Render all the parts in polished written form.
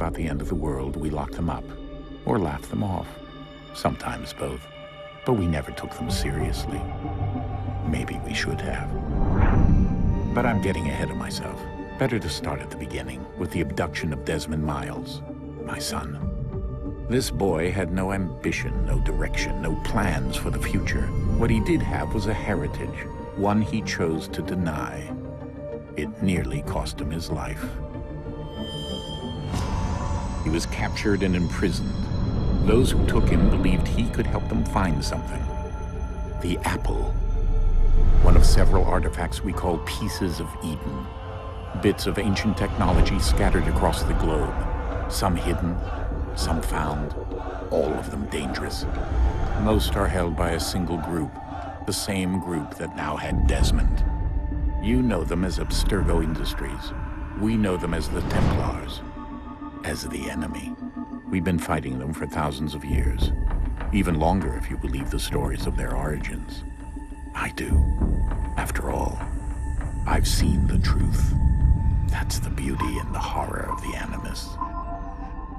about the end of the world, we locked them up, or laughed them off. Sometimes both. But we never took them seriously. Maybe we should have. But I'm getting ahead of myself. Better to start at the beginning, with the abduction of Desmond Miles, my son. This boy had no ambition, no direction, no plans for the future. What he did have was a heritage, one he chose to deny. It nearly cost him his life. He was captured and imprisoned. Those who took him believed he could help them find something. The apple. One of several artifacts we call pieces of Eden. Bits of ancient technology scattered across the globe. Some hidden, some found, all of them dangerous. Most are held by a single group, the same group that now had Desmond. You know them as Abstergo Industries. We know them as the Templars, as the enemy. We've been fighting them for thousands of years, even longer if you believe the stories of their origins. I do. After all, I've seen the truth. That's the beauty and the horror of the Animus.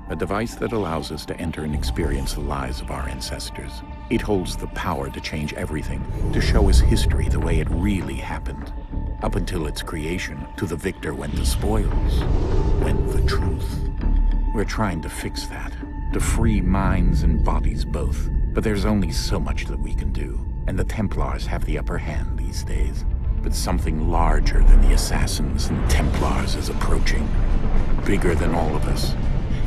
A device that allows us to enter and experience the lives of our ancestors. It holds the power to change everything, to show us history the way it really happened. Up until its creation, to the victor went the spoils, went the truth. We're trying to fix that, to free minds and bodies both. But there's only so much that we can do, and the Templars have the upper hand these days. But something larger than the assassins and Templars is approaching, bigger than all of us.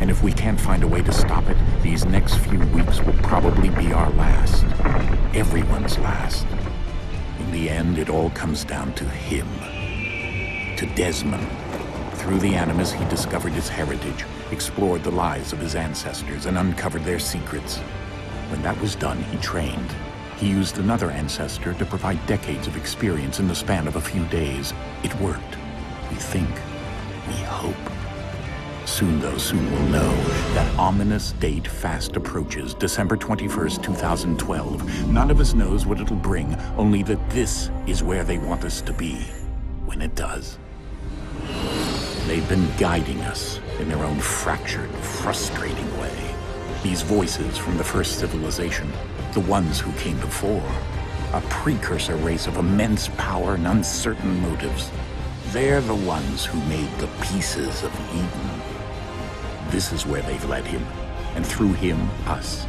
And if we can't find a way to stop it, these next few weeks will probably be our last. Everyone's last. In the end, it all comes down to him. To Desmond. Through the Animus, he discovered his heritage, explored the lives of his ancestors, and uncovered their secrets. When that was done, he trained. He used another ancestor to provide decades of experience in the span of a few days. It worked. We think. We hope. Soon, though, soon we'll know. That ominous date fast approaches, December 21st, 2012. None of us knows what it'll bring, only that this is where they want us to be, when it does. They've been guiding us in their own fractured, frustrating way. These voices from the first civilization, the ones who came before, a precursor race of immense power and uncertain motives. They're the ones who made the pieces of Eden. This is where they've led him, and through him, us.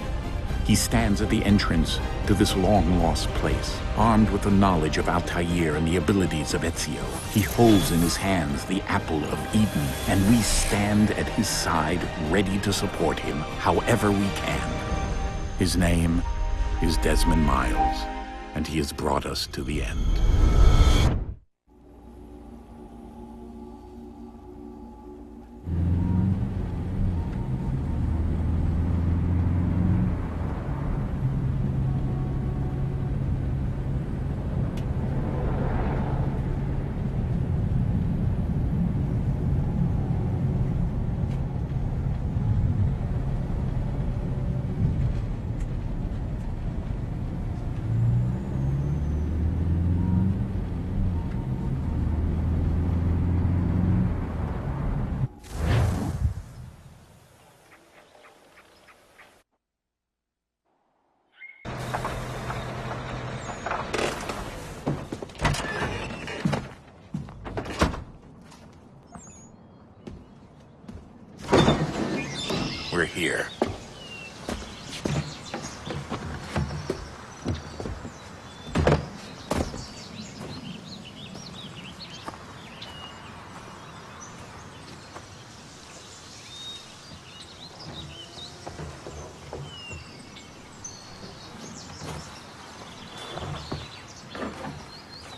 He stands at the entrance to this long-lost place, armed with the knowledge of Altair and the abilities of Ezio. He holds in his hands the apple of Eden, and we stand at his side, ready to support him however we can. His name is Desmond Miles, and he has brought us to the end. We're here.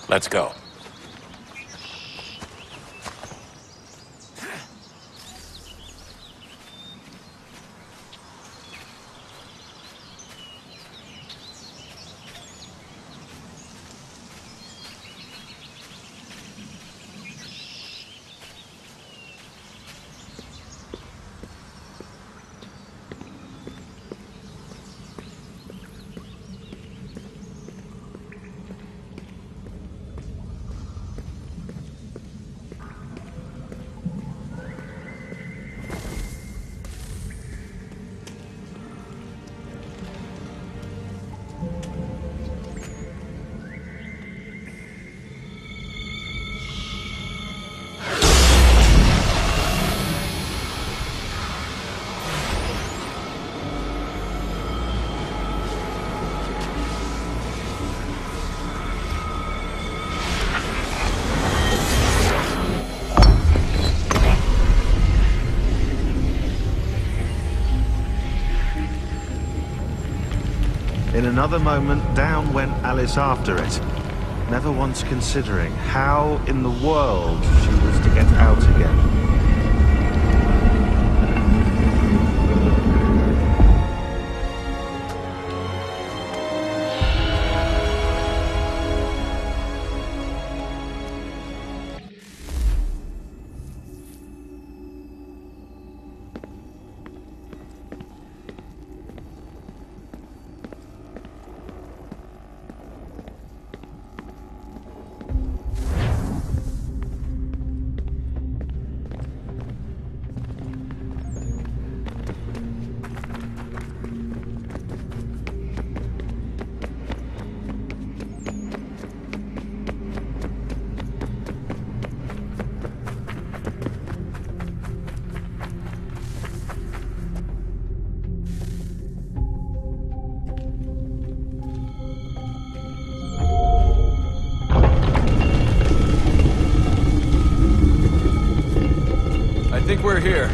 Let's go. another moment, down went Alice after it, never once considering how in the world she was to get out again. I think we're here.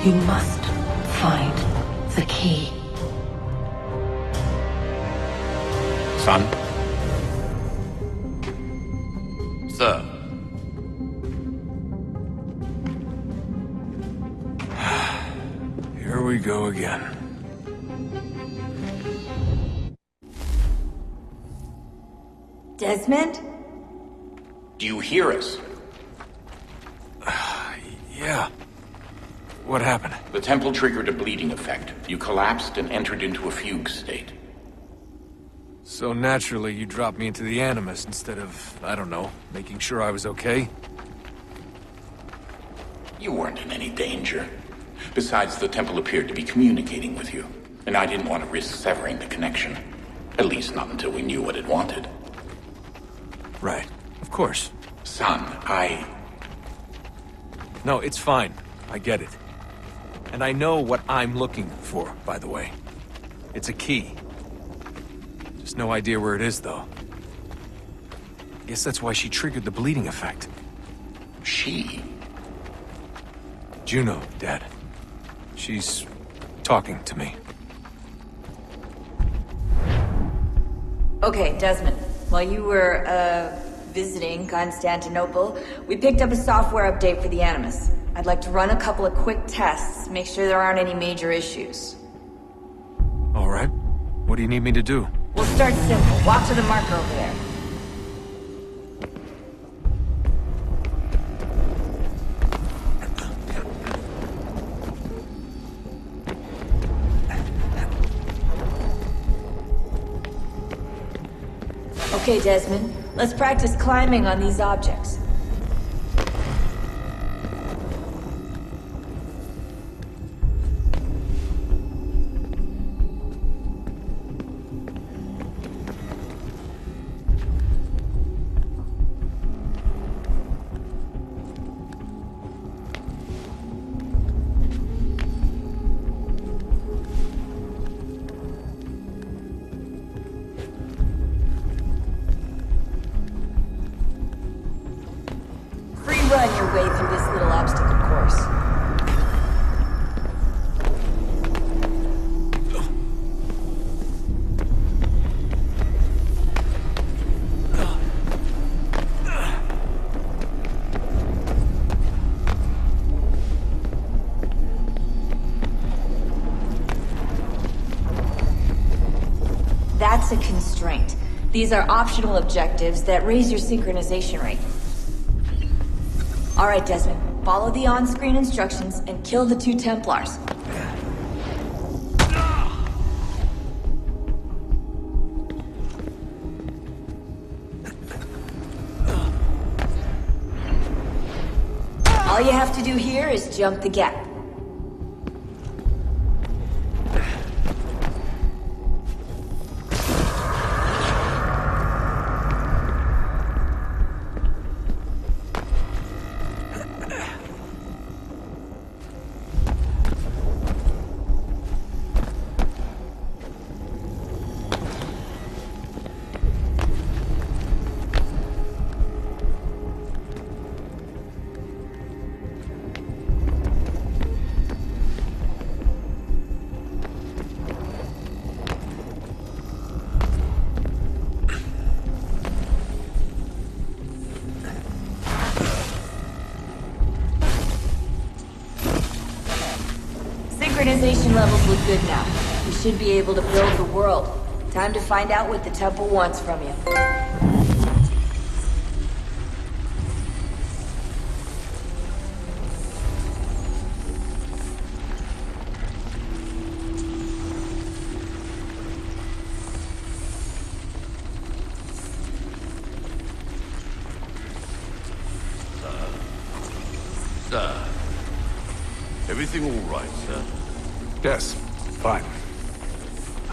You must find the key. Son? Sir. Here we go again. Desmond? Do you hear us? Yeah. What happened? The temple triggered a bleeding effect. You collapsed and entered into a fugue state. So naturally, you dropped me into the Animus instead of, I don't know, making sure I was okay? You weren't in any danger. Besides, the temple appeared to be communicating with you, and I didn't want to risk severing the connection. At least not until we knew what it wanted. Right. Of course. Son, No, it's fine. I get it. And I know what I'm looking for, by the way. It's a key. Just no idea where it is, though. Guess that's why she triggered the bleeding effect. She? Juno, Dad. She's talking to me. Okay, Desmond. While you were, visiting Constantinople, we picked up a software update for the Animus. I'd like to run a couple of quick tests, make sure there aren't any major issues. All right. What do you need me to do? We'll start simple. Walk to the marker over there. Okay, Desmond. Let's practice climbing on these objects. run your way through this little obstacle course. That's a constraint. These are optional objectives that raise your synchronization rate. Alright, Desmond. Follow the on-screen instructions and kill the 2 Templars. All you have to do here is jump the gap. Synchronization levels look good now. You should be able to build the world. Time to find out what the temple wants from you. Sir. Everything all right, sir? Yes, fine.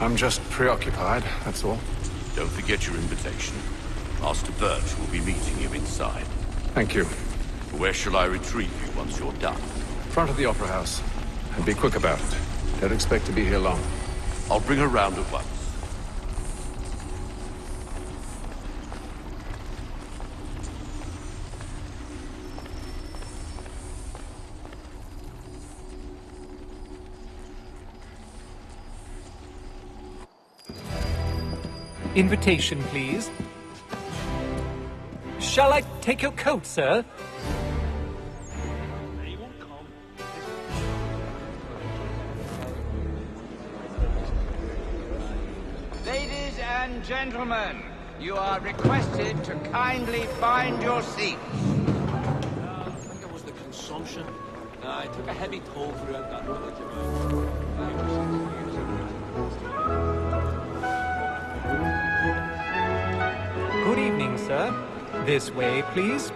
I'm just preoccupied, that's all. Don't forget your invitation. Master Birch will be meeting you inside. Thank you. Where shall I retrieve you once you're done? Front of the Opera House. And be quick about it. Don't expect to be here long. I'll bring her round at once. Invitation, please. Shall I take your coat, sir? Ladies and gentlemen, you are requested to kindly find your seats. I think it was the consumption. I took a heavy toll throughout that village. Good evening, sir. This way, please.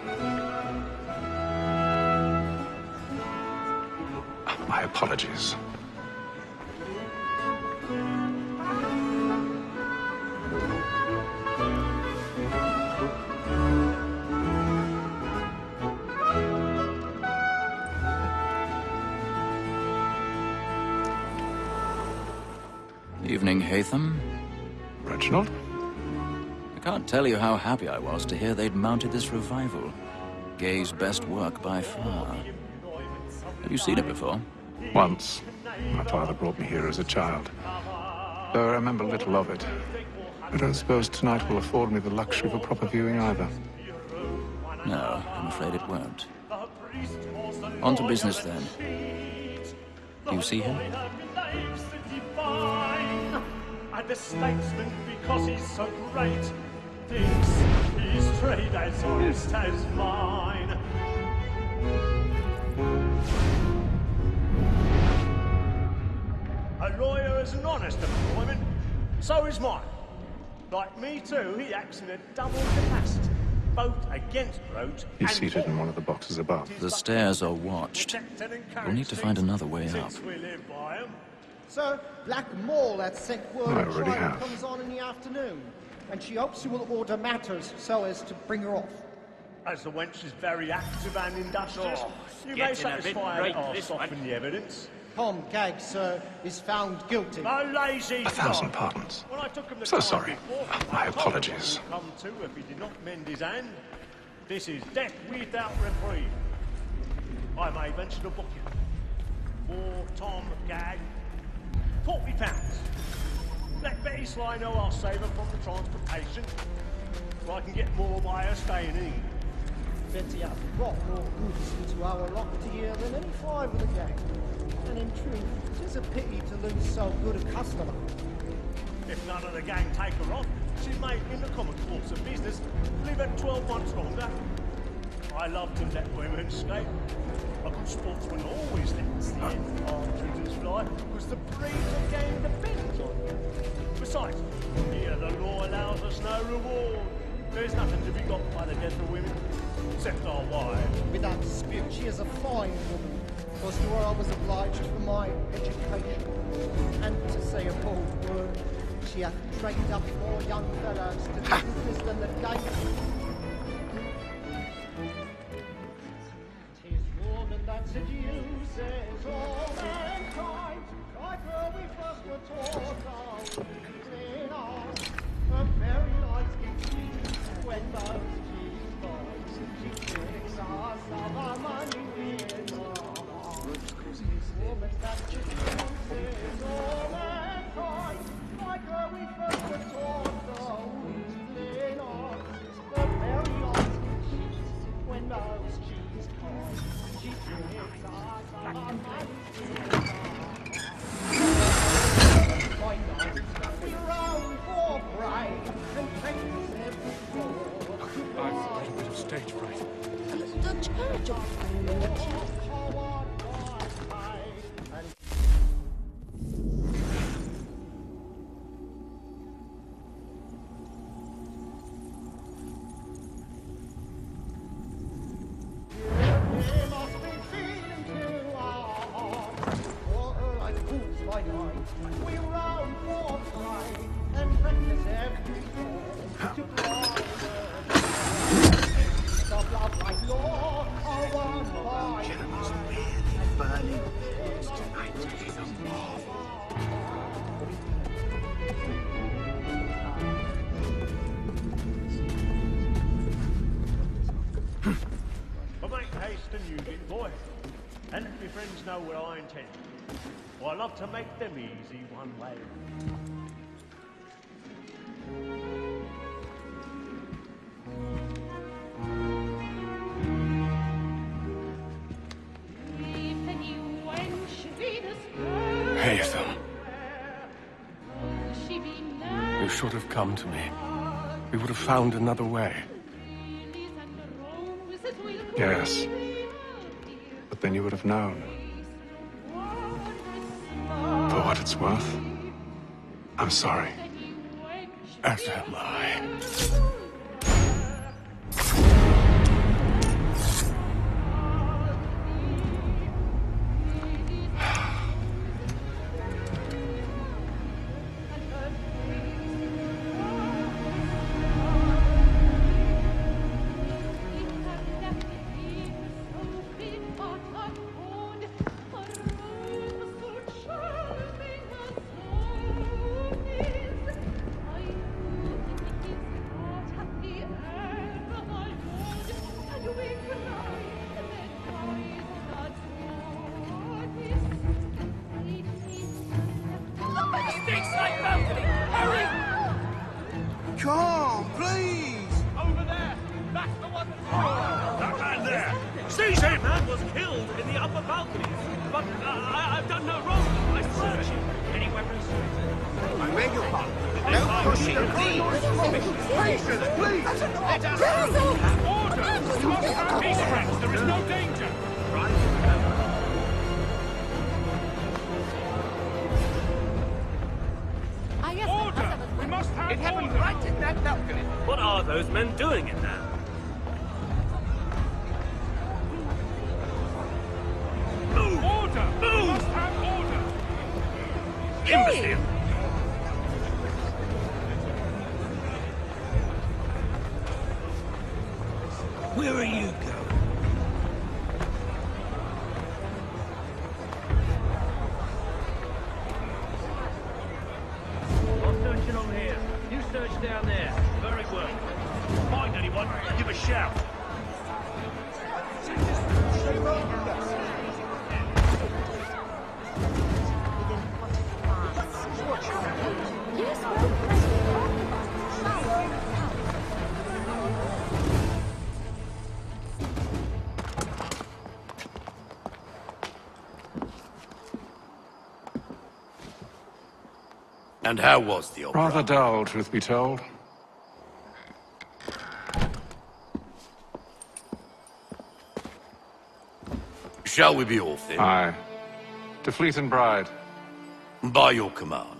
My apologies. Evening, Hatham. Reginald? I can't tell you how happy I was to hear they'd mounted this revival. Gay's best work by far. Have you seen it before? Once. My father brought me here as a child. Though I remember little of it. I don't suppose tonight will afford me the luxury of a proper viewing either. No, I'm afraid it won't. On to business, then. Do you see him? And the statesman, because he's so great, thinks his trade as honest as mine. A lawyer is an honest employment, so is mine. Like me too, he acts in a double capacity, both against roads and He's seated in one of the boxes above. The stairs are watched. We'll need to find another way up. Sir, Black Mall had sent word I a already trial have. comes on in the afternoon, and she hopes you will order matters so as to bring her off. As the wench is very active and industrious, you may satisfy her or soften the evidence. Tom Gag, sir, is found guilty. A lazy 1,000 dog. pardons. When I took him the So time sorry. before, My I told him apologies. what would come to if he did not mend his hand. This is death without reprieve. I may venture to book you. For Tom Gag, £40. Let Betty Sly know I'll save her from the transportation. So I can get more by her staying in. Betty has brought more goods into our locked here than any five of the gang. And in truth, it is a pity to lose so good a customer. If none of the gang take her off, she may, in the common course of business, live at 12 months longer. I love to let women escape. A good sportsman always lets the end partridges fly, because the breed of the game depends on it. Besides, here the law allows us no reward. There's nothing to be got by the death of women, except our wives. Without dispute, she is a fine woman. Because to her I was obliged for my education. And to say a bold word, she hath trained up more young fellows to do business than the game. That seduces all mankind, like where we first were taught in our very lives get cheap when those cheese boys she takes us of our money in woman that seduces all mankind, like where we first were taught in our very lives get cheap when those cheese boys I've got a bit of stage fright. Dutch carriage of know what I intend. Well, I love to make them easy one way. Haytham. You should have come to me. We would have found another way. Yes. But then you would have known. For what it's worth, I'm sorry. As am I. Come, please! Over there! That's the one! That man there! Seize him! Man was killed in the upper balconies. But I've done no wrong. I searched him. Any weapons? I beg your pardon. No pushing, please! Patience, please! Let us through! Order! You must have peace, friends. There is no danger. Order! We must have It happened right in that balcony. What are those men doing in there? Move! Order! Move! We must have order! Imbecile! Where are you going? I'm searching on here. You search down there. Very well. Find anyone, give a shout. And how was the opera? Rather dull, truth be told. Shall we be off then? Aye. To Fleet and Bride. By your command.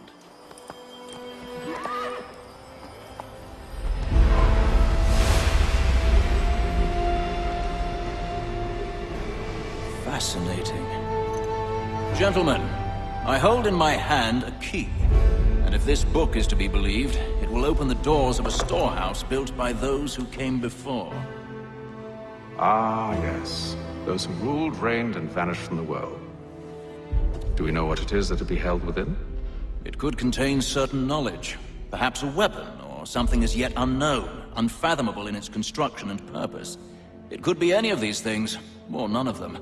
Fascinating. Gentlemen, I hold in my hand a key. And if this book is to be believed, it will open the doors of a storehouse built by those who came before. Ah, yes. Those who ruled, reigned, and vanished from the world. Do we know what it is that will be held within? It could contain certain knowledge. Perhaps a weapon, or something as yet unknown, unfathomable in its construction and purpose. It could be any of these things, or none of them.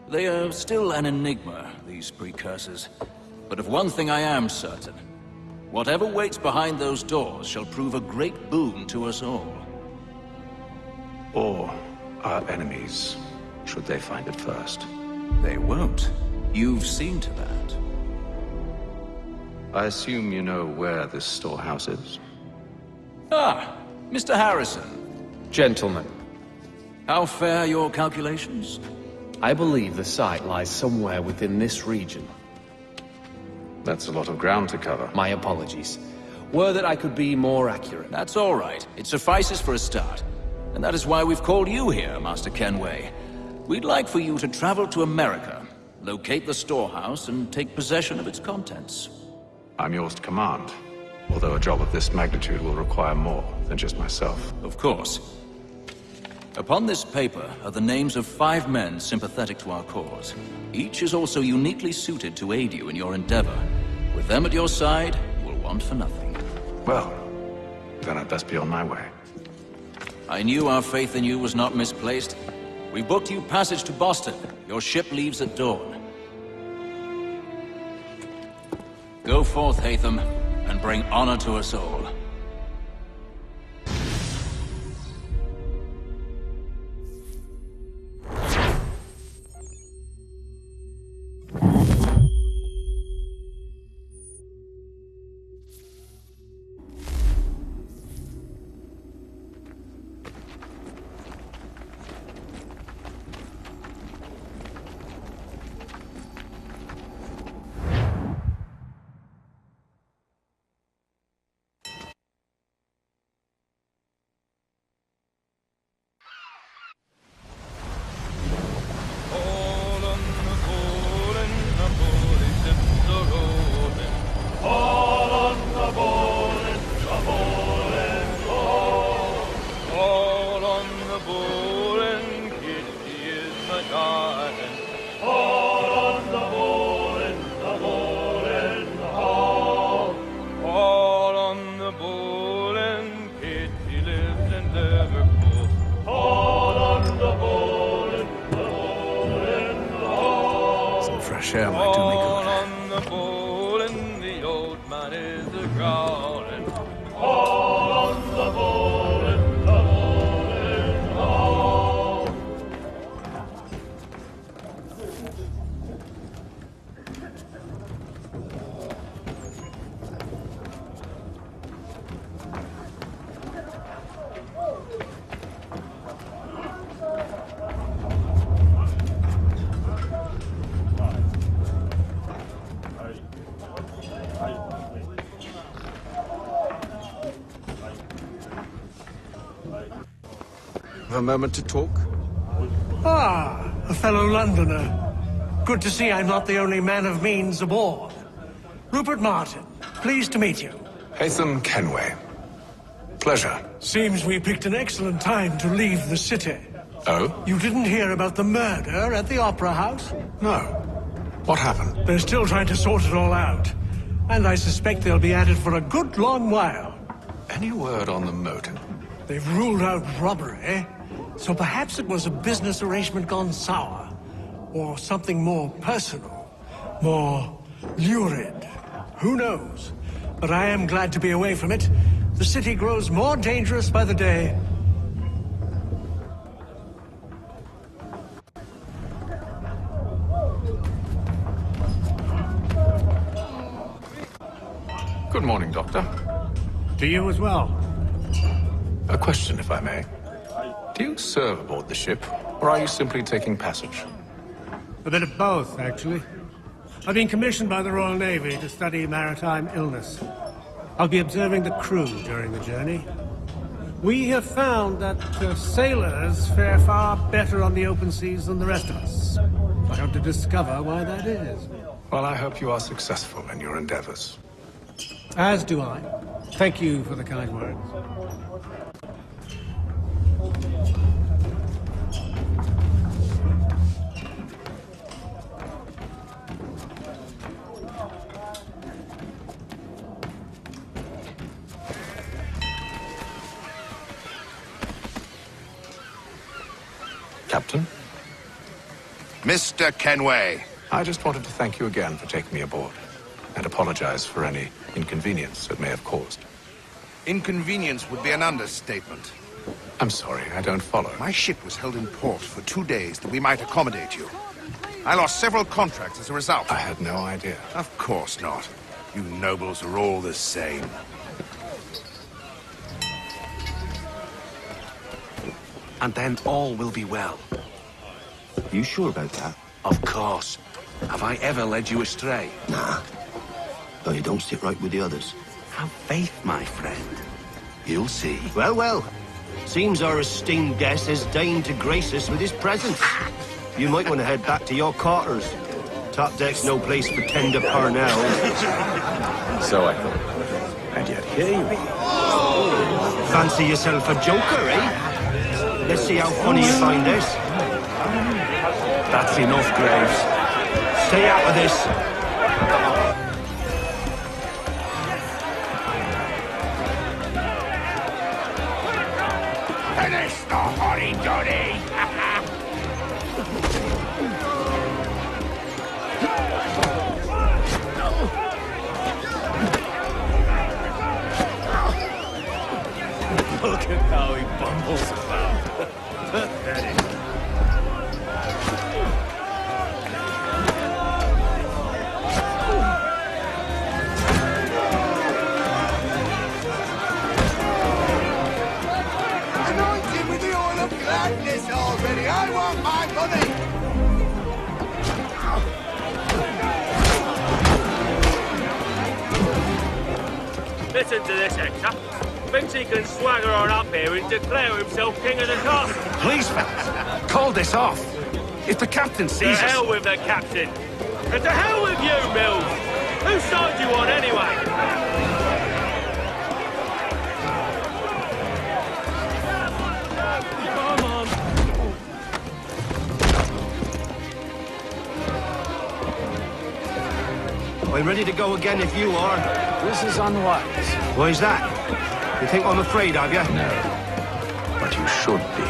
They are still an enigma, these precursors. But of one thing I am certain. Whatever waits behind those doors shall prove a great boon to us all. Or our enemies, should they find it first. They won't. You've seen to that. I assume you know where this storehouse is? Ah, Mr. Harrison. Gentlemen. How fare your calculations? I believe the site lies somewhere within this region. That's a lot of ground to cover. My apologies. Were that I could be more accurate. That's all right. It suffices for a start. And that is why we've called you here, Master Kenway. We'd like for you to travel to America, locate the storehouse, and take possession of its contents. I'm yours to command. Although a job of this magnitude will require more than just myself. Of course. Upon this paper are the names of 5 men sympathetic to our cause. Each is also uniquely suited to aid you in your endeavor. With them at your side, you will want for nothing. Well, then I'd best be on my way. I knew our faith in you was not misplaced. We booked you passage to Boston. Your ship leaves at dawn. Go forth, Hatham, and bring honor to us all. Share might do me good. On the bowl and the old man is a growling. All on the bowl and the bowl is all. Have a moment to talk? Ah, a fellow Londoner. Good to see I'm not the only man of means aboard. Rupert Martin, pleased to meet you. Hatham Kenway. Pleasure. Seems we picked an excellent time to leave the city. Oh? You didn't hear about the murder at the Opera House? No. What happened? They're still trying to sort it all out. And I suspect they'll be at it for a good long while. Any word on the motive? They've ruled out robbery, so perhaps it was a business arrangement gone sour. Or something more personal, more lurid. Who knows? But I am glad to be away from it. The city grows more dangerous by the day. Good morning, Doctor. To you as well. A question, if I may. Do you serve aboard the ship, or are you simply taking passage? A bit of both, actually. I've been commissioned by the Royal Navy to study maritime illness. I'll be observing the crew during the journey. We have found that sailors fare far better on the open seas than the rest of us. I hope to discover why that is. Well, I hope you are successful in your endeavors. As do I. Thank you for the kind words. Captain? Mr. Kenway. I just wanted to thank you again for taking me aboard, and apologize for any inconvenience it may have caused. Inconvenience would be an understatement. I'm sorry, I don't follow. My ship was held in port for 2 days that we might accommodate you. I lost several contracts as a result. I had no idea. Of course not. You nobles are all the same. And then all will be well. Are you sure about that? Of course. Have I ever led you astray? Nah. Though you don't sit right with the others. Have faith, my friend. You'll see. Well, well. Seems our esteemed guest has deigned to grace us with his presence. You might want to head back to your quarters. Top deck's no place for tender parnell. So I thought. And yet here you are. Fancy yourself a joker, eh? Let's see how funny you find this. That's enough, Graves. Stay out of this. Finish the hurry-dory! Look at how he bumbles about. Pathetic. Anointed with the oil of gladness already! I want my money! Listen to this, Hector. Thinks he can swagger on up here and declare himself king of the castle. Please, fellas, call this off. If the captain To sees us... hell with the captain. And to hell with you, Mills. Whose side you on, anyway? Come on. I'm ready to go again if you are. This is unwise. Why's that? You think I'm afraid of you? No. But you should be.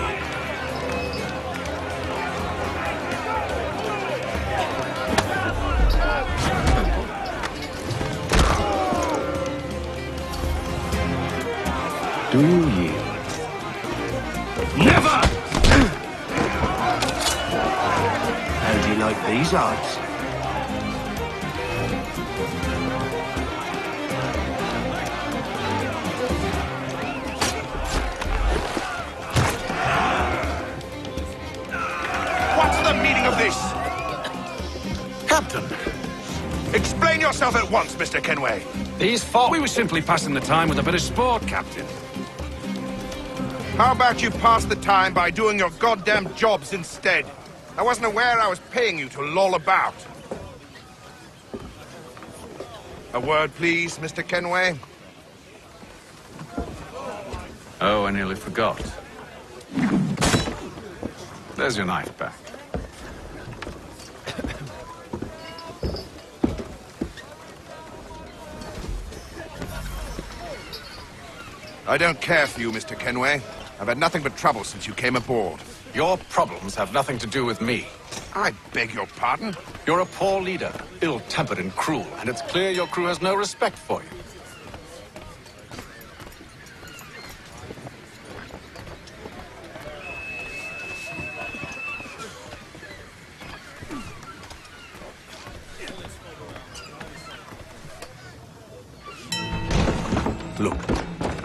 Do you yield? Never! How do you like these odds? What's the meaning of this? Captain, Explain yourself at once, Mr. Kenway. these fought. We were simply passing the time with a bit of sport, Captain. How about you pass the time by doing your goddamn jobs instead? I wasn't aware I was paying you to loll about. A word, please, Mr. Kenway. Oh, I nearly forgot. There's your knife back. I don't care for you, Mr. Kenway. I've had nothing but trouble since you came aboard. Your problems have nothing to do with me. I beg your pardon? You're a poor leader, ill-tempered and cruel, and it's clear your crew has no respect for you.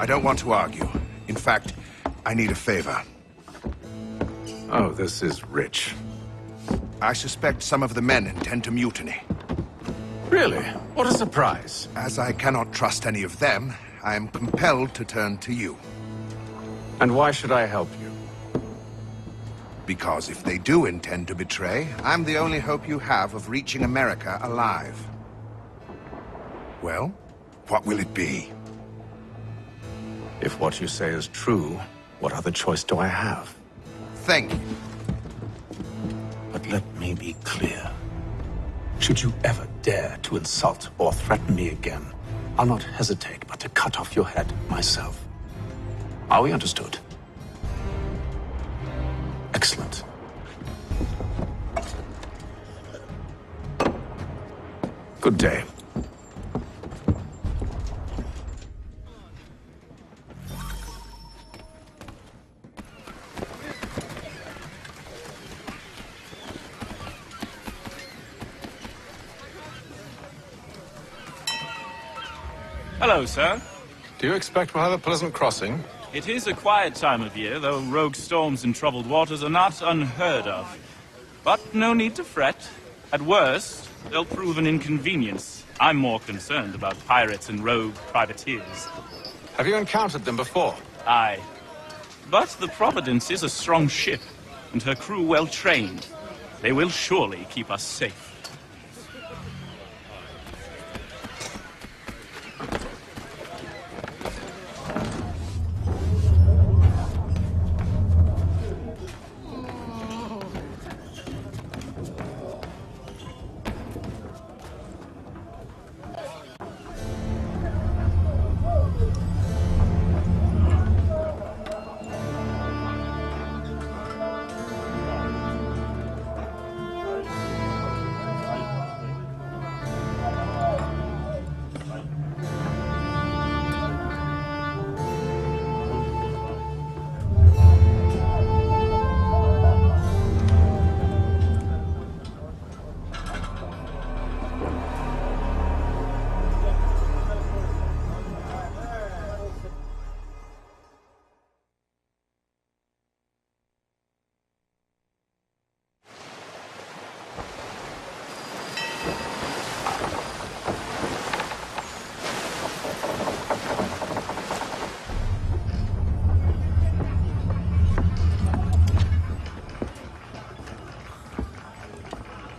don't want to argue. In fact, I need a favor. Oh, this is rich. I suspect some of the men intend to mutiny. Really? What a surprise. As I cannot trust any of them, I am compelled to turn to you. And why should I help you? Because if they do intend to betray, I'm the only hope you have of reaching America alive. Well, what will it be? If what you say is true, what other choice do I have? Thank you. But let me be clear. Should you ever dare to insult or threaten me again, I'll not hesitate but to cut off your head myself. Are we understood? Excellent. Good day. Hello, sir. Do you expect we'll have a pleasant crossing? It is a quiet time of year, though rogue storms and troubled waters are not unheard of. But no need to fret. At worst, they'll prove an inconvenience. I'm more concerned about pirates and rogue privateers. Have you encountered them before? Aye. But the Providence is a strong ship, and her crew well trained. They will surely keep us safe.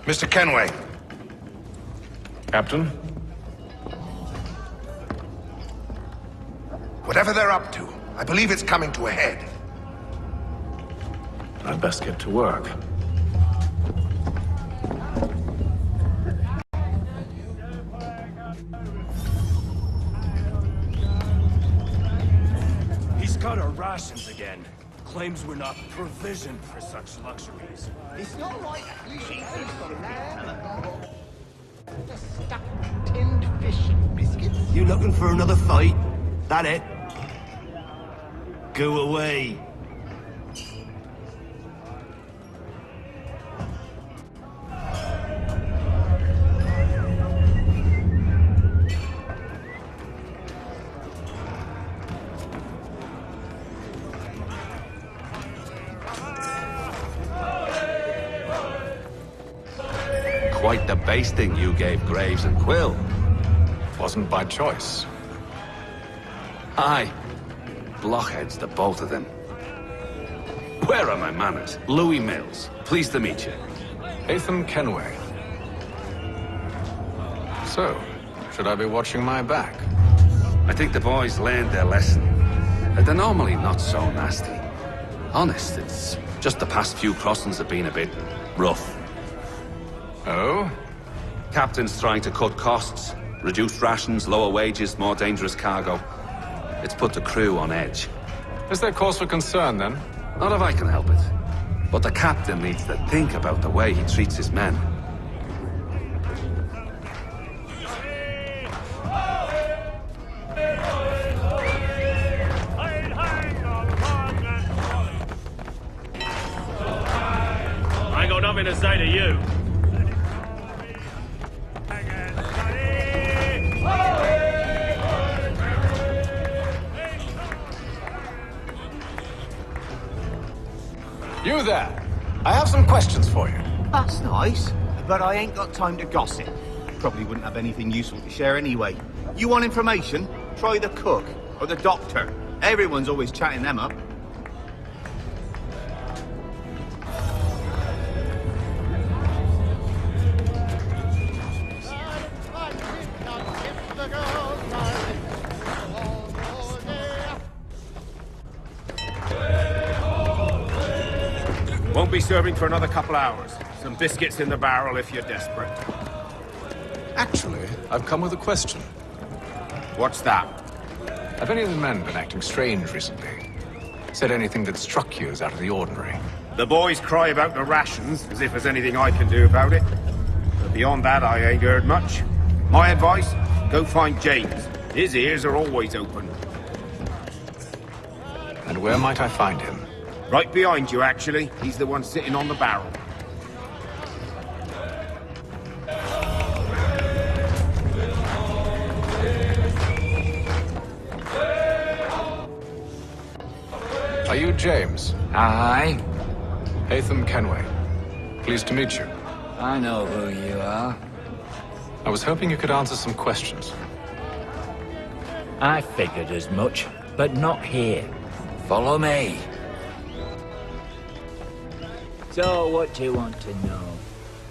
Mr. Kenway. Captain? Whatever they're up to, I believe it's coming to a head. I'd best get to work. He's cut our rations again. Claims we're not provisioned for such luxuries. It's not like eating from lamb. Just stuck tinned fish and biscuits. You looking for another fight? That it? Go away. Quite the basting you gave Graves and Quill. Wasn't by choice. Aye. Blockheads, the both of them. Where are my manners? Louis Mills. Pleased to meet you. Ethan Kenway. So, should I be watching my back? I think the boys learned their lesson. They're normally not so nasty. Honest, it's just the past few crossings have been a bit rough. Oh? Captain's trying to cut costs. Reduced rations, lower wages, more dangerous cargo. It's put the crew on edge. Is there cause for concern, then? Not if I can help it. But the captain needs to think about the way he treats his men. I ain't got nothing to say to you. You there. I have some questions for you. That's nice, but I ain't got time to gossip. Probably wouldn't have anything useful to share anyway. You want information? Try the cook or the doctor. Everyone's always chatting them up. Won't be serving for another couple hours. Some biscuits in the barrel if you're desperate. Actually, I've come with a question. What's that? Have any of the men been acting strange recently? Said anything that struck you as out of the ordinary? The boys cry about the rations, as if there's anything I can do about it. But beyond that, I ain't heard much. My advice, go find James. His ears are always open. And where might I find him? Right behind you, actually. He's the one sitting on the barrel. Are you James? Aye. Hatham Kenway. Pleased to meet you. I know who you are. I was hoping you could answer some questions. I figured as much, but not here. Follow me. So, what do you want to know?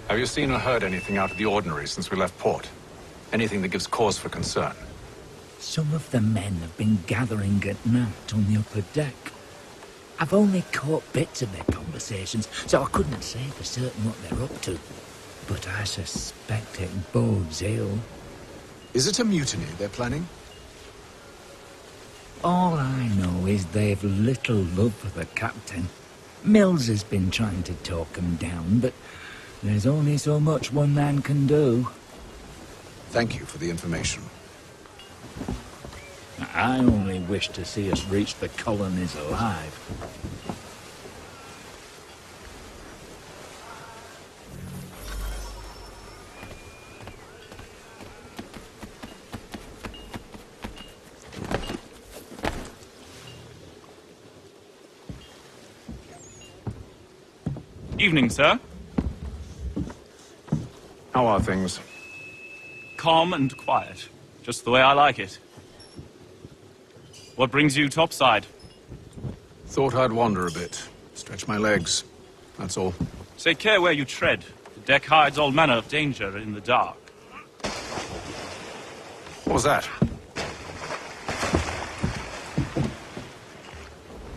Have you seen or heard anything out of the ordinary since we left port? Anything that gives cause for concern? Some of the men have been gathering at night on the upper deck. I've only caught bits of their conversations, so I couldn't say for certain what they're up to. But I suspect it bodes ill. Is it a mutiny they're planning? All I know is they've little love for the captain. Mills has been trying to talk him down, but there's only so much one man can do. Thank you for the information. I only wish to see us reach the colonies alive. Evening, sir. How are things? Calm and quiet. Just the way I like it. What brings you topside? Thought I'd wander a bit. Stretch my legs. That's all. Take care where you tread. The deck hides all manner of danger in the dark. What was that?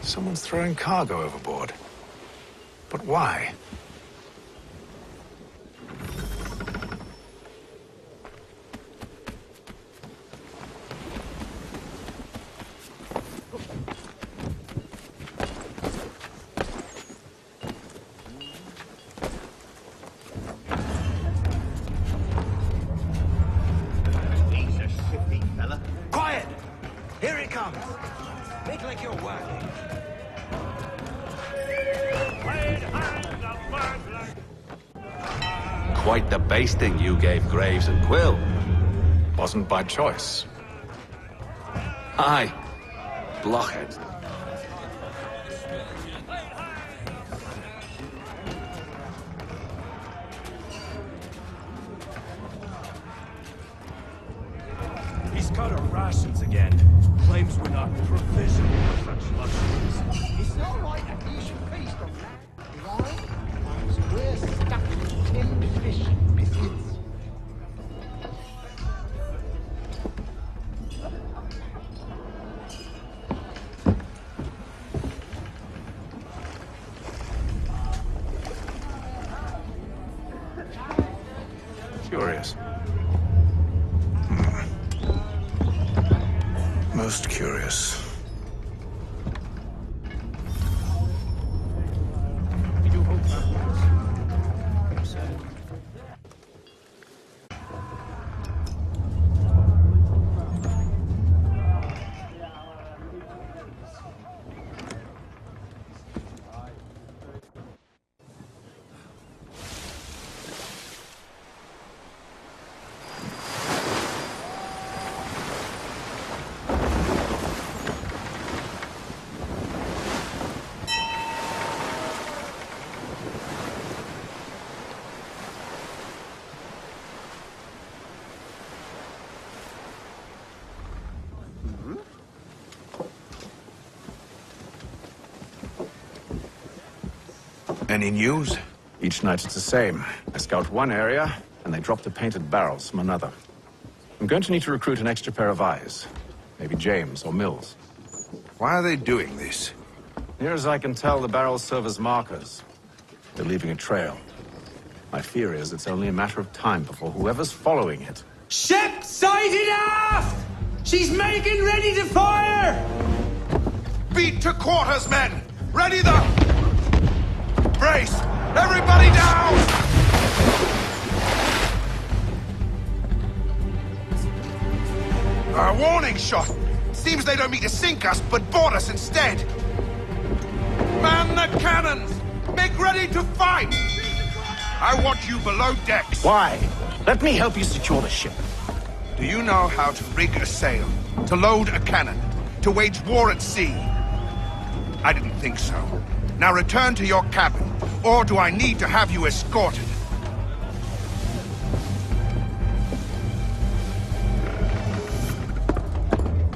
Someone's throwing cargo overboard. But why? He's a shifty fella. Quiet! Here it comes. Make like you're working. Quite the basting you gave Graves and Quill. Wasn't by choice. Aye. Blockheads. He's cut our rations again. Claims we're not provisioned with such luxuries. It's not right that you should feast on that. Why? Because we're stuck with tinned fish and biscuits. Curious. Most curious. Any news? Each night it's the same. I scout one area, and they drop the painted barrels from another. I'm going to need to recruit an extra pair of eyes. Maybe James or Mills. Why are they doing this? Near as I can tell, the barrels serve as markers. They're leaving a trail. My fear is it's only a matter of time before whoever's following it... Ship sighted aft! She's making ready to fire! Beat to quarters, men! Ready the... Brace! Everybody down! A warning shot! Seems they don't mean to sink us, but board us instead! Man the cannons! Make ready to fight! I want you below decks. Why? Let me help you secure the ship. Do you know how to rig a sail? To load a cannon? To wage war at sea? I didn't think so. Now return to your cabin, or do I need to have you escorted?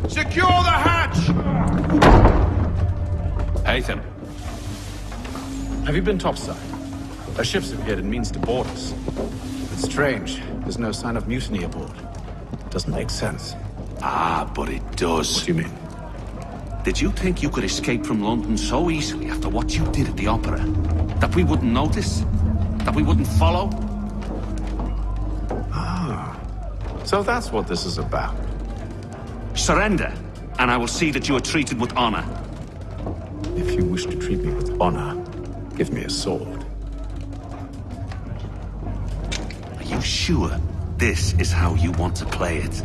Secure the hatch! Haytham. Have you been topside? A ship's appeared and means to board us. It's strange. There's no sign of mutiny aboard. Doesn't make sense. Ah, but it does. What do you mean? Did you think you could escape from London so easily after what you did at the opera? That we wouldn't notice? That we wouldn't follow? Ah. So that's what this is about. Surrender, and I will see that you are treated with honor. If you wish to treat me with honor, give me a sword. Are you sure this is how you want to play it?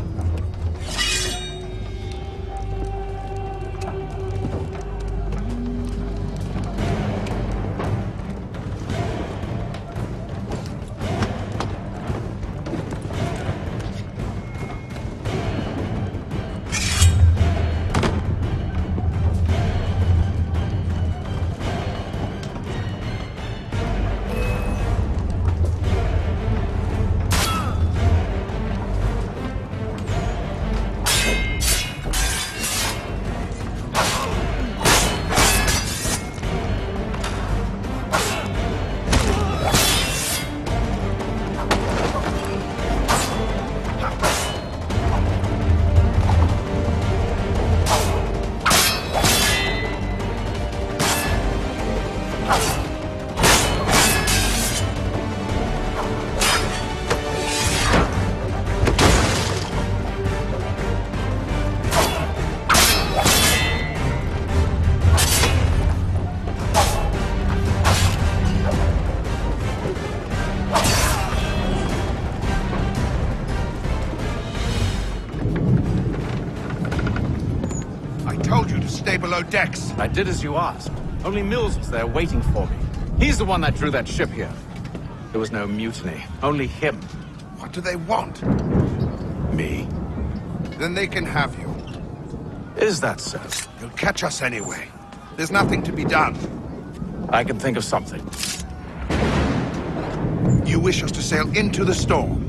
Stay below decks. I did as you asked. Only Mills was there waiting for me. He's the one that drew that ship here. There was no mutiny, only him. What do they want? Me. Then they can have you. Is that so? You'll catch us anyway. There's nothing to be done. I can think of something. You wish us to sail into the storm?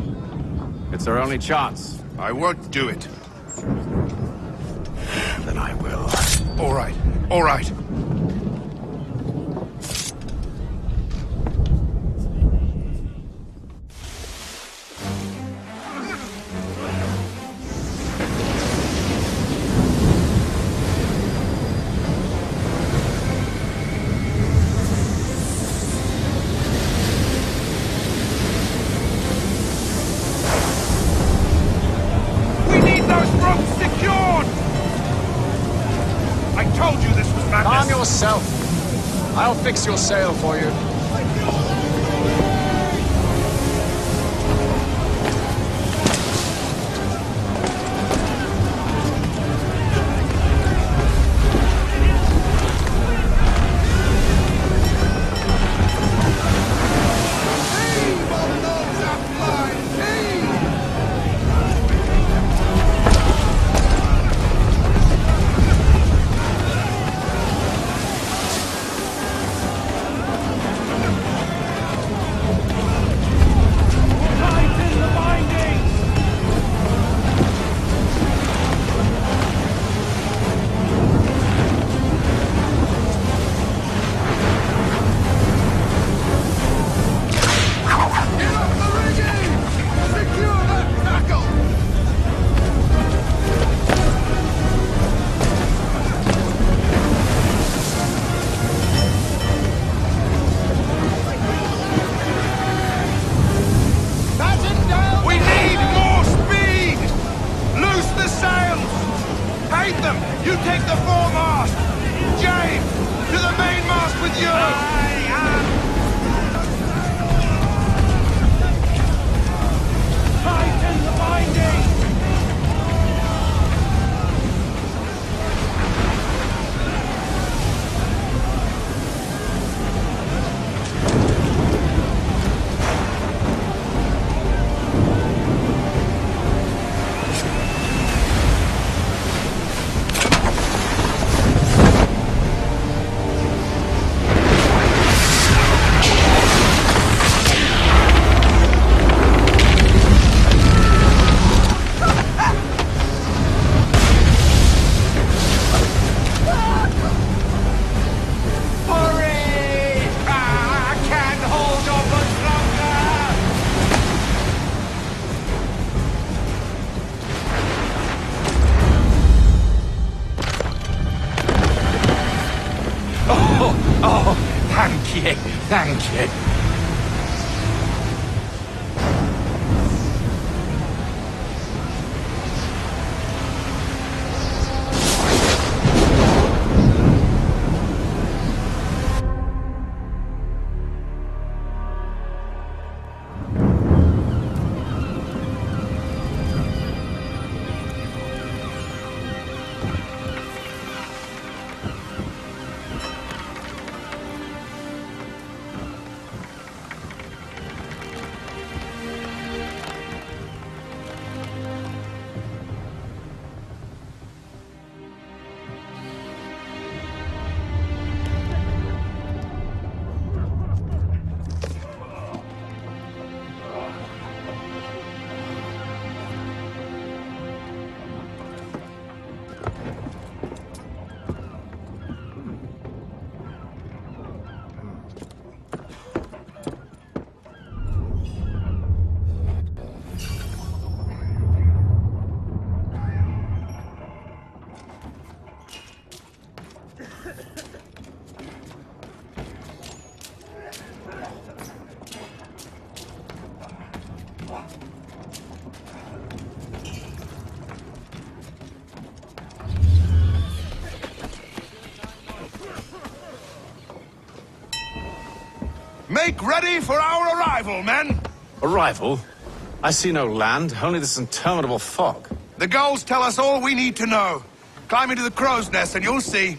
It's our only chance. I won't do it. Then I will. All right, all right. We need those ropes secured! I told you this was madness! Calm yourself. I'll fix your sail for you. ain't you? Make ready for our arrival, men! Arrival? I see no land, only this interminable fog. The gulls tell us all we need to know. Climb into the crow's nest and you'll see.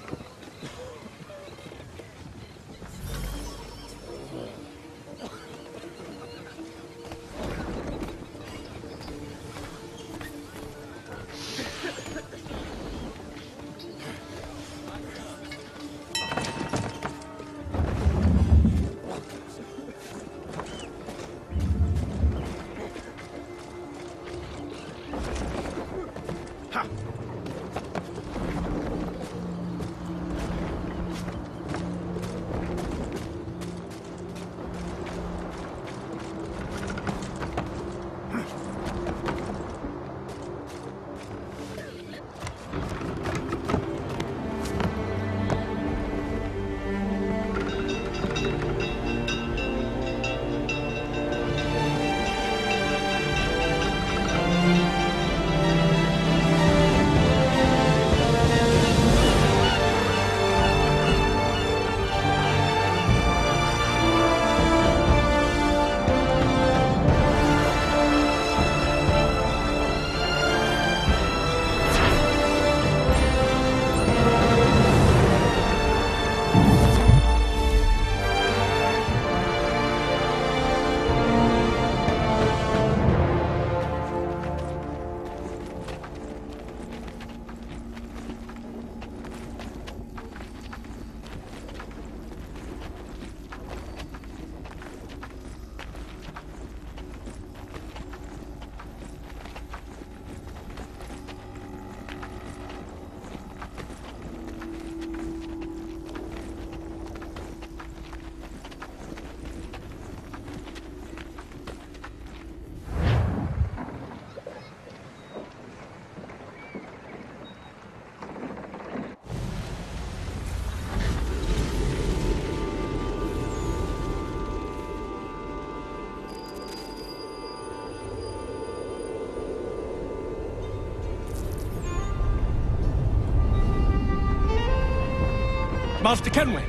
Master Kenway!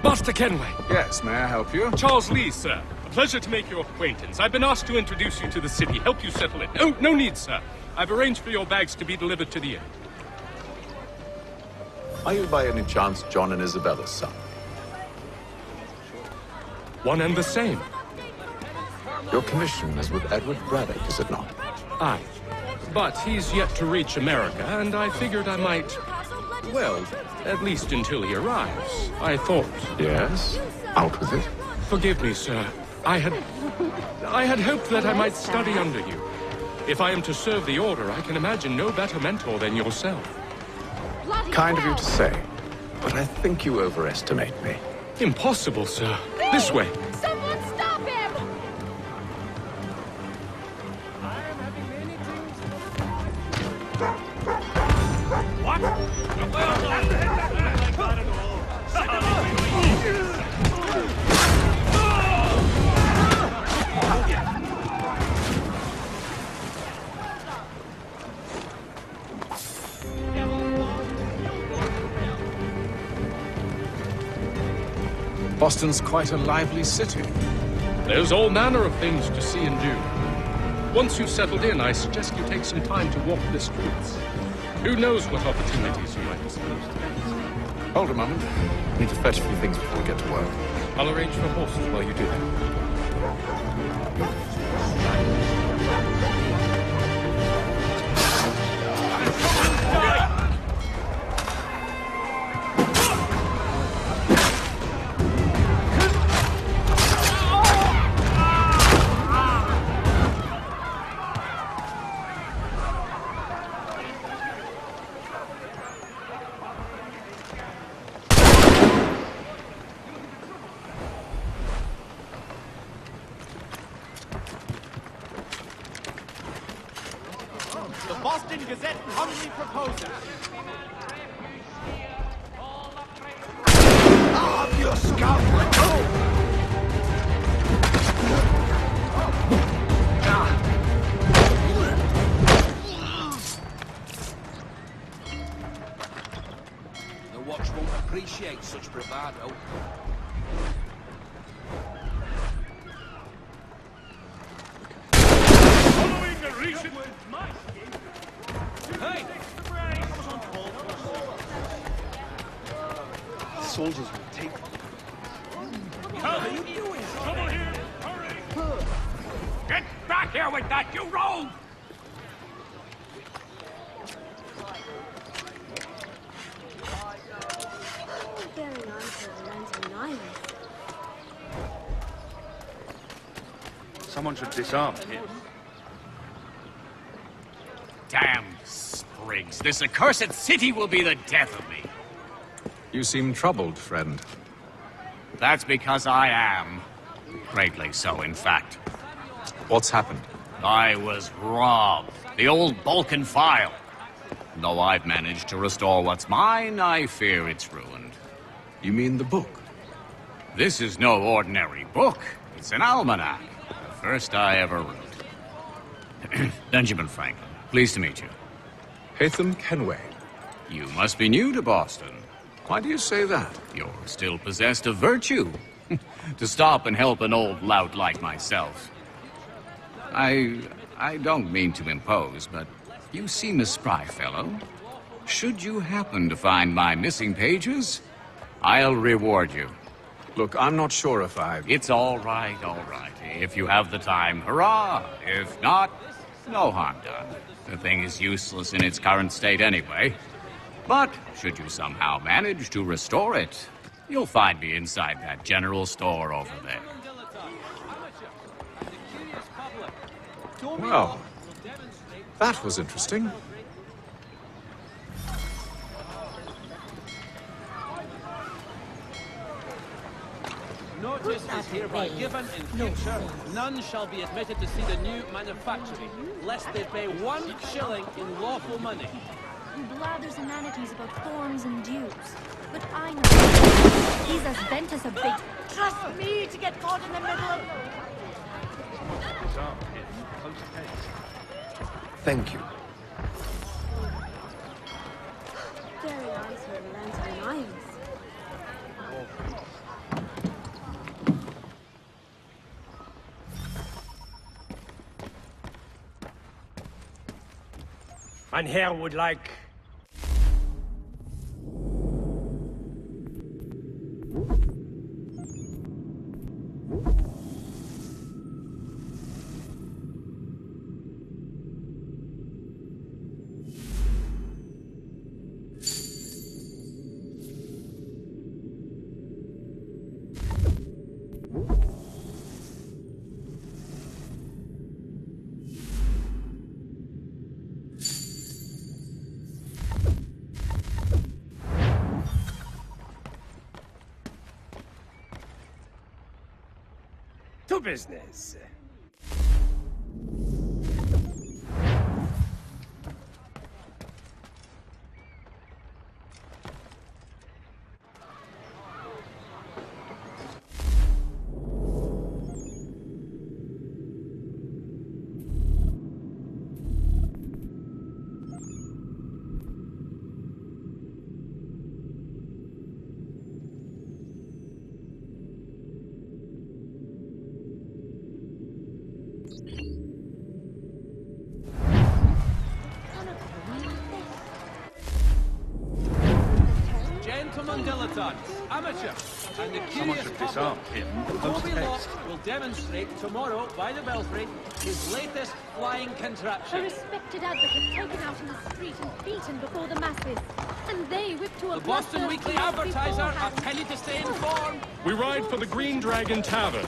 Master Kenway! Yes, may I help you? Charles Lee, sir. A pleasure to make your acquaintance. I've been asked to introduce you to the city, help you settle it. Oh, no need, sir. I've arranged for your bags to be delivered to the inn. Are you by any chance John and Isabella's son? One and the same. Your commission is with Edward Braddock, is it not? Aye. But he's yet to reach America, and I figured I might... Well, at least until he arrives, I thought. Yes? Out with it. Forgive me, sir. I had hoped that I might study under you. If I am to serve the Order, I can imagine no better mentor than yourself. Kind of you to say, but I think you overestimate me. Impossible, sir. This way. Someone stop him! What? Boston's quite a lively city. There's all manner of things to see and do. Once you've settled in, I suggest you take some time to walk the streets. Who knows what opportunities you might be supposed to. Hold a moment. I need to fetch a few things before we get to work. I'll arrange for horses while you do that. The Boston Gazette humbly proposes. Of your scoundrel! The watch won't appreciate such bravado. Following the recent... Hey! Soldiers will take. What are you doing? Trouble here! Hurry! Get back here with that, you rogue! Very nice of the Lantern Islands. Someone should disarm him. Damn sprigs. This accursed city will be the death of me. You seem troubled, friend. That's because I am. Greatly so, in fact. What's happened? I was robbed. The old Balkan file. Though I've managed to restore what's mine, I fear it's ruined. You mean the book? This is no ordinary book. It's an almanac. The first I ever wrote. Benjamin Franklin, pleased to meet you. Hatham Kenway. You must be new to Boston. Why do you say that? You're still possessed of virtue. To stop and help an old lout like myself. I don't mean to impose, but you seem a spry fellow. Should you happen to find my missing pages, I'll reward you. Look, I'm not sure if I... It's all right, all right. If you have the time, hurrah! If not, no harm done. The thing is useless in its current state anyway. But should you somehow manage to restore it, you'll find me inside that general store over there. Well, that was interesting. Notice is hereby given in future. None shall be admitted to see the new manufactory, lest they pay 1 shilling in lawful money. He blathers inanities about thorns and dews. But I know he's as bent as a bait. Trust me to get caught in the middle of... Disarm him. Post haste. Thank you. Very nice of the Lantern Islands. And here would like... To business. dilettantes, amateurs, and the curious much of this public. art, Kim? Toby Locke will demonstrate tomorrow by the Belfry his latest flying A contraption. respected advocate taken out in the street and beaten before the masses. And they whipped to a The Boston bloodthirsty Weekly death Advertiser, a beforehand. penny to stay informed. We ride for the Green Dragon Tavern.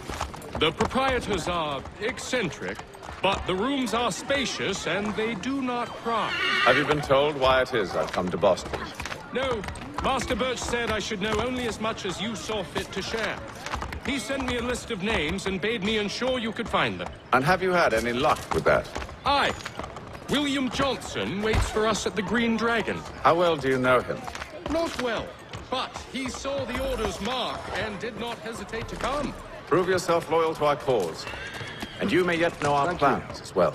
The proprietors are eccentric, but the rooms are spacious and they do not pry. Have you been told why it is I've come to Boston? No, Master Birch said I should know only as much as you saw fit to share. He sent me a list of names and bade me ensure you could find them. And have you had any luck with that? Aye. William Johnson waits for us at the Green Dragon. How well do you know him? Not well, but he saw the order's mark and did not hesitate to come. Prove yourself loyal to our cause. And you may yet know our plans as well.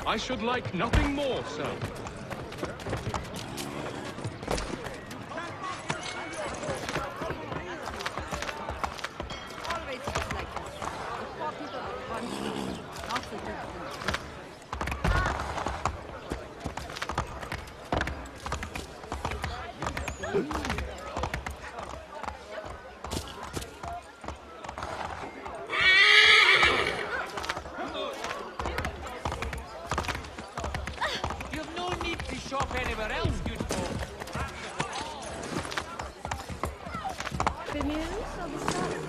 I should like nothing more, sir. You've no need to shop anywhere else, good folk. The news or the sun?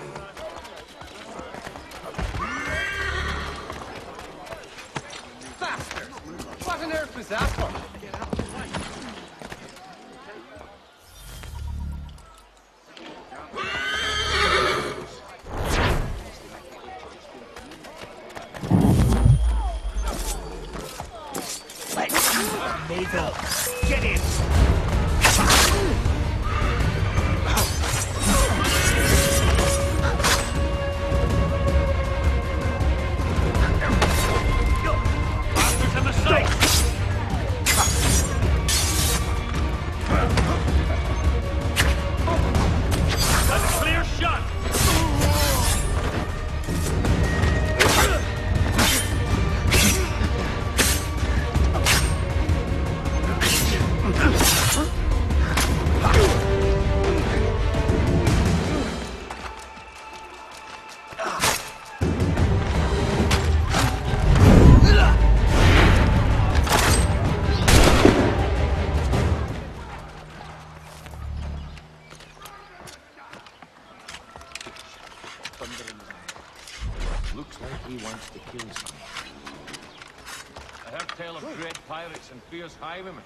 Bastard! What on earth was that for? Maple, get in! Bastards in the sight! That's a clear shot! Looks like he wants to kill someone. I heard tell of great pirates and fierce highwaymen.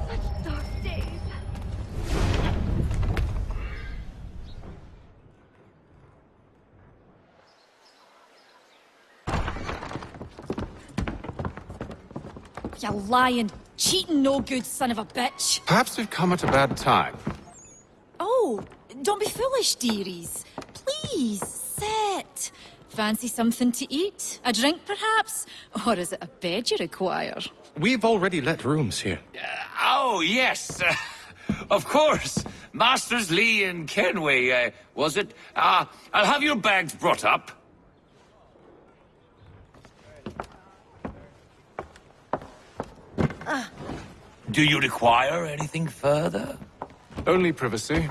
Such dark days. You lying, cheating, no good son of a bitch. Perhaps we've come at a bad time. Oh, don't be foolish, dearies. Please, sit. Fancy something to eat? A drink, perhaps? Or is it a bed you require? We've already let rooms here. Oh, yes. Of course. Masters Lee and Kenway, was it? I'll have your bags brought up. Do you require anything further? Only privacy.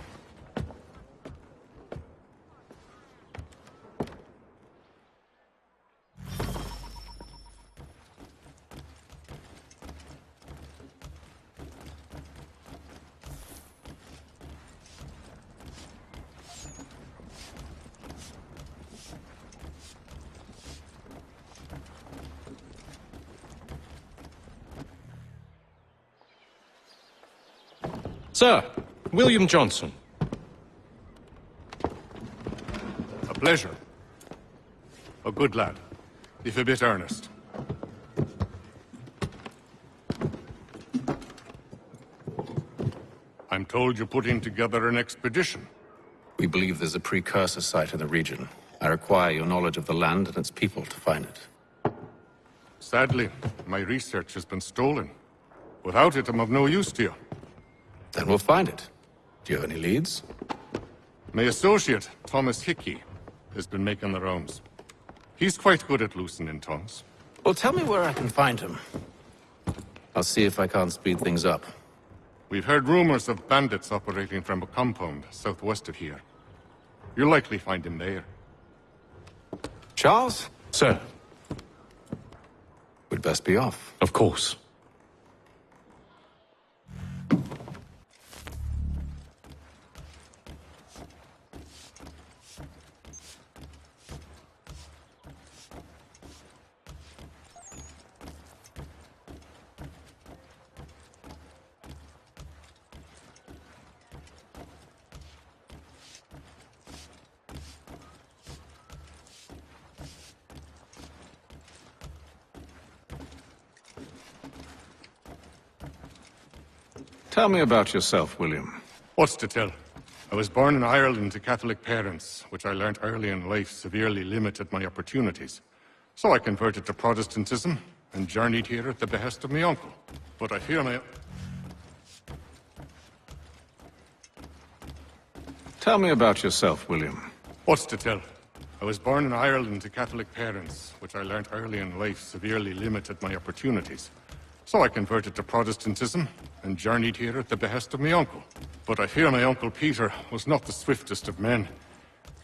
Sir, William Johnson. A pleasure. A good lad, if a bit earnest. I'm told you're putting together an expedition. We believe there's a precursor site in the region. I require your knowledge of the land and its people to find it. Sadly, my research has been stolen. Without it, I'm of no use to you. Then we'll find it. Do you have any leads? My associate, Thomas Hickey, has been making the rounds. He's quite good at loosening tongues. Well, tell me where I can find him. I'll see if I can't speed things up. We've heard rumors of bandits operating from a compound southwest of here. You'll likely find him there. Charles? Sir. We'd best be off. Of course. Tell me about yourself, William. What's to tell? I was born in Ireland to Catholic parents, which I learnt early in life severely limited my opportunities. So I converted to Protestantism and journeyed here at the behest of my uncle. But I fear my... Tell me about yourself, William. What's to tell? I was born in Ireland to Catholic parents, which I learnt early in life severely limited my opportunities. So I converted to Protestantism and journeyed here at the behest of my uncle. But I fear my Uncle Peter was not the swiftest of men.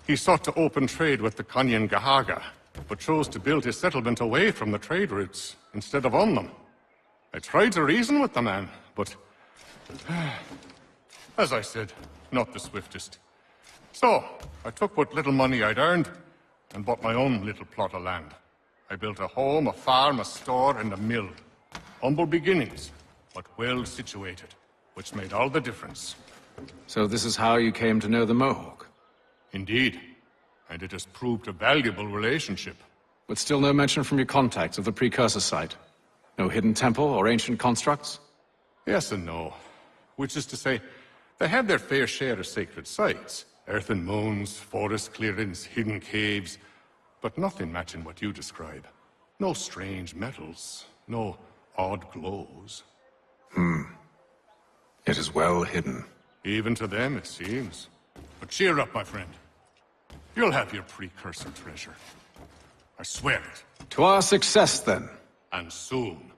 He sought to open trade with the Conyan Gahaga, but chose to build his settlement away from the trade routes instead of on them. I tried to reason with the man, but... as I said, not the swiftest. So, I took what little money I'd earned and bought my own little plot of land. I built a home, a farm, a store, and a mill. Humble beginnings, but well situated, which made all the difference. So this is how you came to know the Mohawk? Indeed. And it has proved a valuable relationship. But still no mention from your contacts of the precursor site? No hidden temple or ancient constructs? Yes and no. Which is to say, they have their fair share of sacred sites. Earthen mounds, forest clearings, hidden caves. But nothing matching what you describe. No strange metals, no odd glows. It is well hidden. Even to them, it seems. But cheer up, my friend. You'll have your precursor treasure. I swear it. To our success, then. And soon.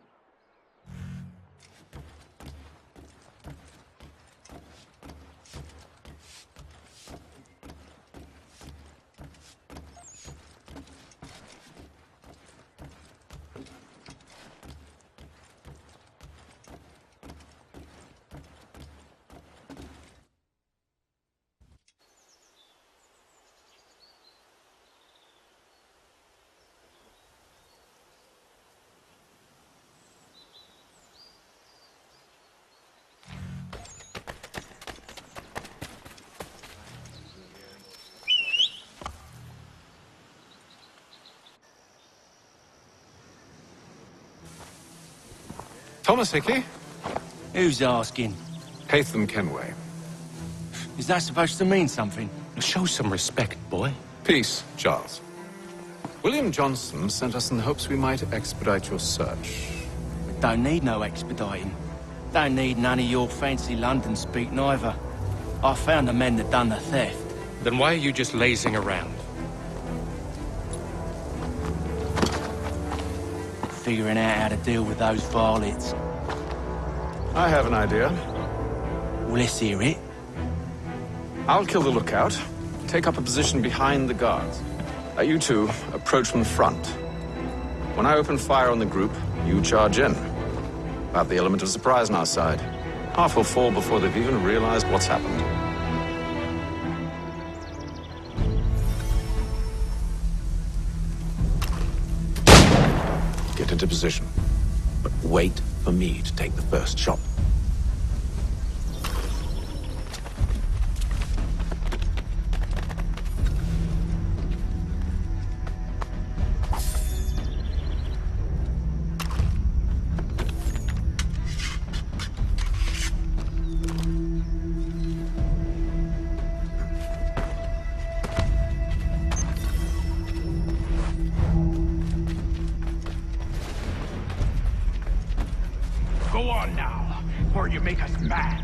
Thomas Hickey? Who's asking? Haytham Kenway. Is that supposed to mean something? Show some respect, boy. Peace, Charles. William Johnson sent us in the hopes we might expedite your search. Don't need no expediting. Don't need none of your fancy London speak neither. I found the men that done the theft. Then why are you just lazing around? Figuring out how to deal with those varlets. I have an idea. Well, let's hear it. I'll kill the lookout. Take up a position behind the guards. You two, approach from the front. When I open fire on the group, you charge in. Have the element of surprise on our side. Half will fall before they've even realized what's happened. Get into position. But wait for me to take the first shot. Go on now, or you make us mad.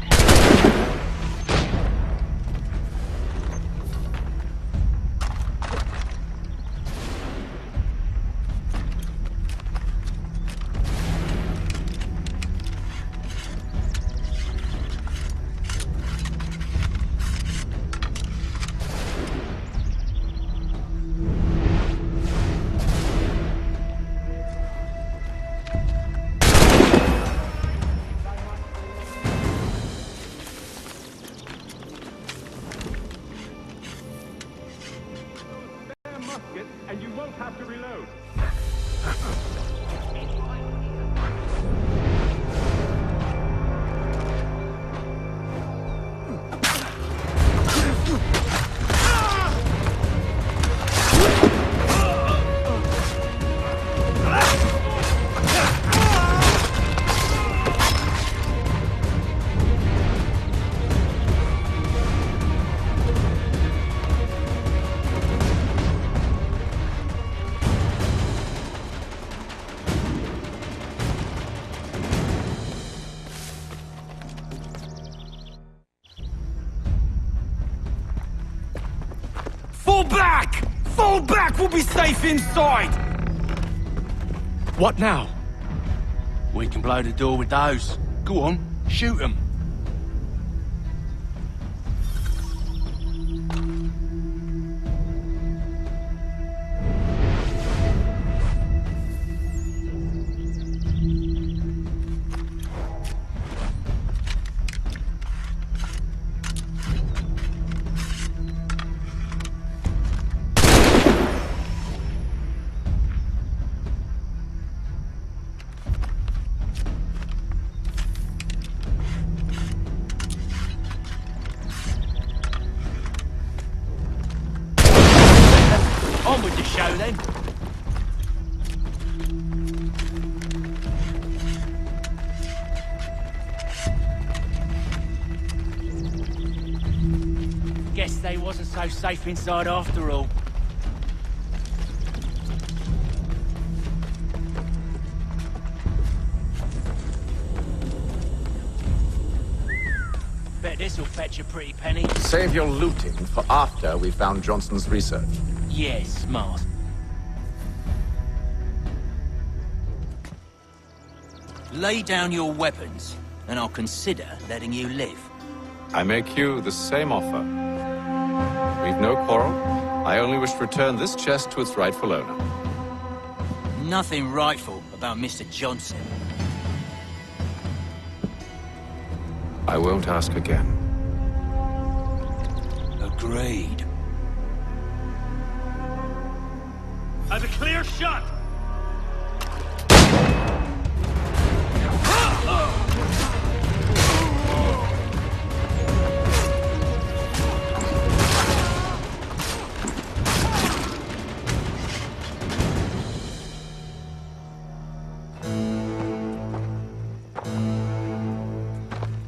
Fall back! Fall back! We'll be safe inside! What now? We can blow the door with those. Go on, shoot them. On with the show, then. Guess they wasn't so safe inside after all. Bet this'll fetch a pretty penny. Save your looting for after we found Johnson's research. Yeah, smart. Lay down your weapons, and I'll consider letting you live. I make you the same offer. We've no quarrel. I only wish to return this chest to its rightful owner. Nothing rightful about Mr. Johnson. I won't ask again. Agreed. As a clear shot!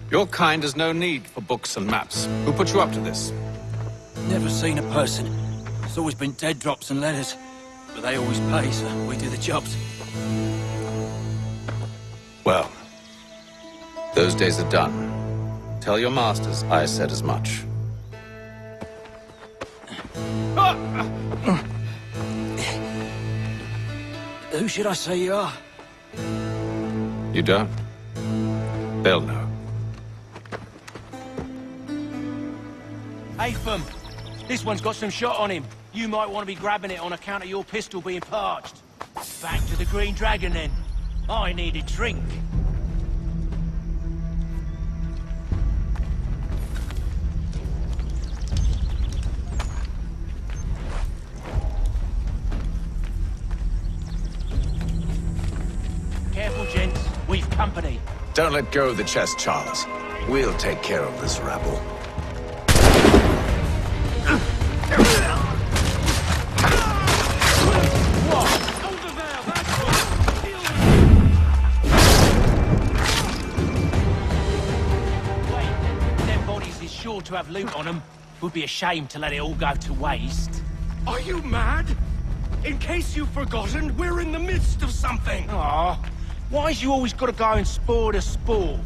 Your kind has no need for books and maps. Who put you up to this? Never seen a person. It's always been dead drops and letters. But they always pay, so we do the jobs. Well, those days are done. Tell your masters I said as much. Who should I say you are? You don't? They'll know. Atham, this one's got some shot on him. You might want to be grabbing it on account of your pistol being parched. Back to the Green Dragon, then. I need a drink. Careful, gents. We've company. Don't let go of the chest, Charles. We'll take care of this rabble. Sure to have loot on them. Would be a shame to let it all go to waste. Are you mad? In case you've forgotten, we're in the midst of something! Aw, why's you always gotta go and spoil the sport?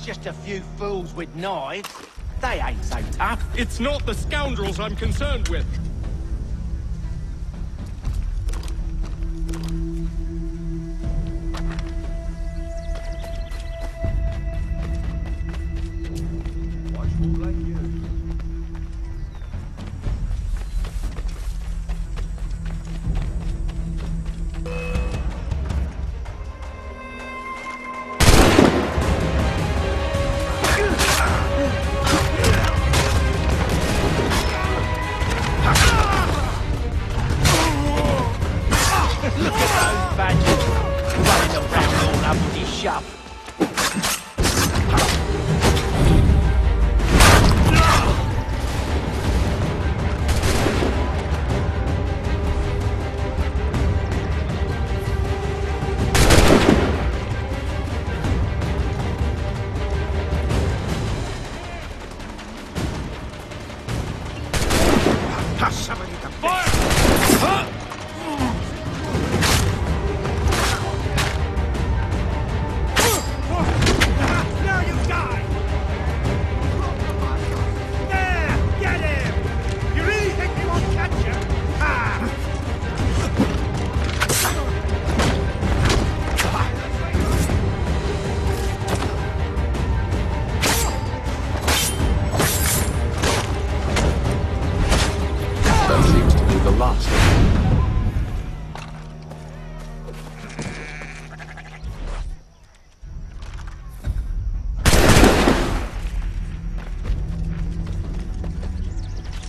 Just a few fools with knives. They ain't so tough. It's not the scoundrels I'm concerned with.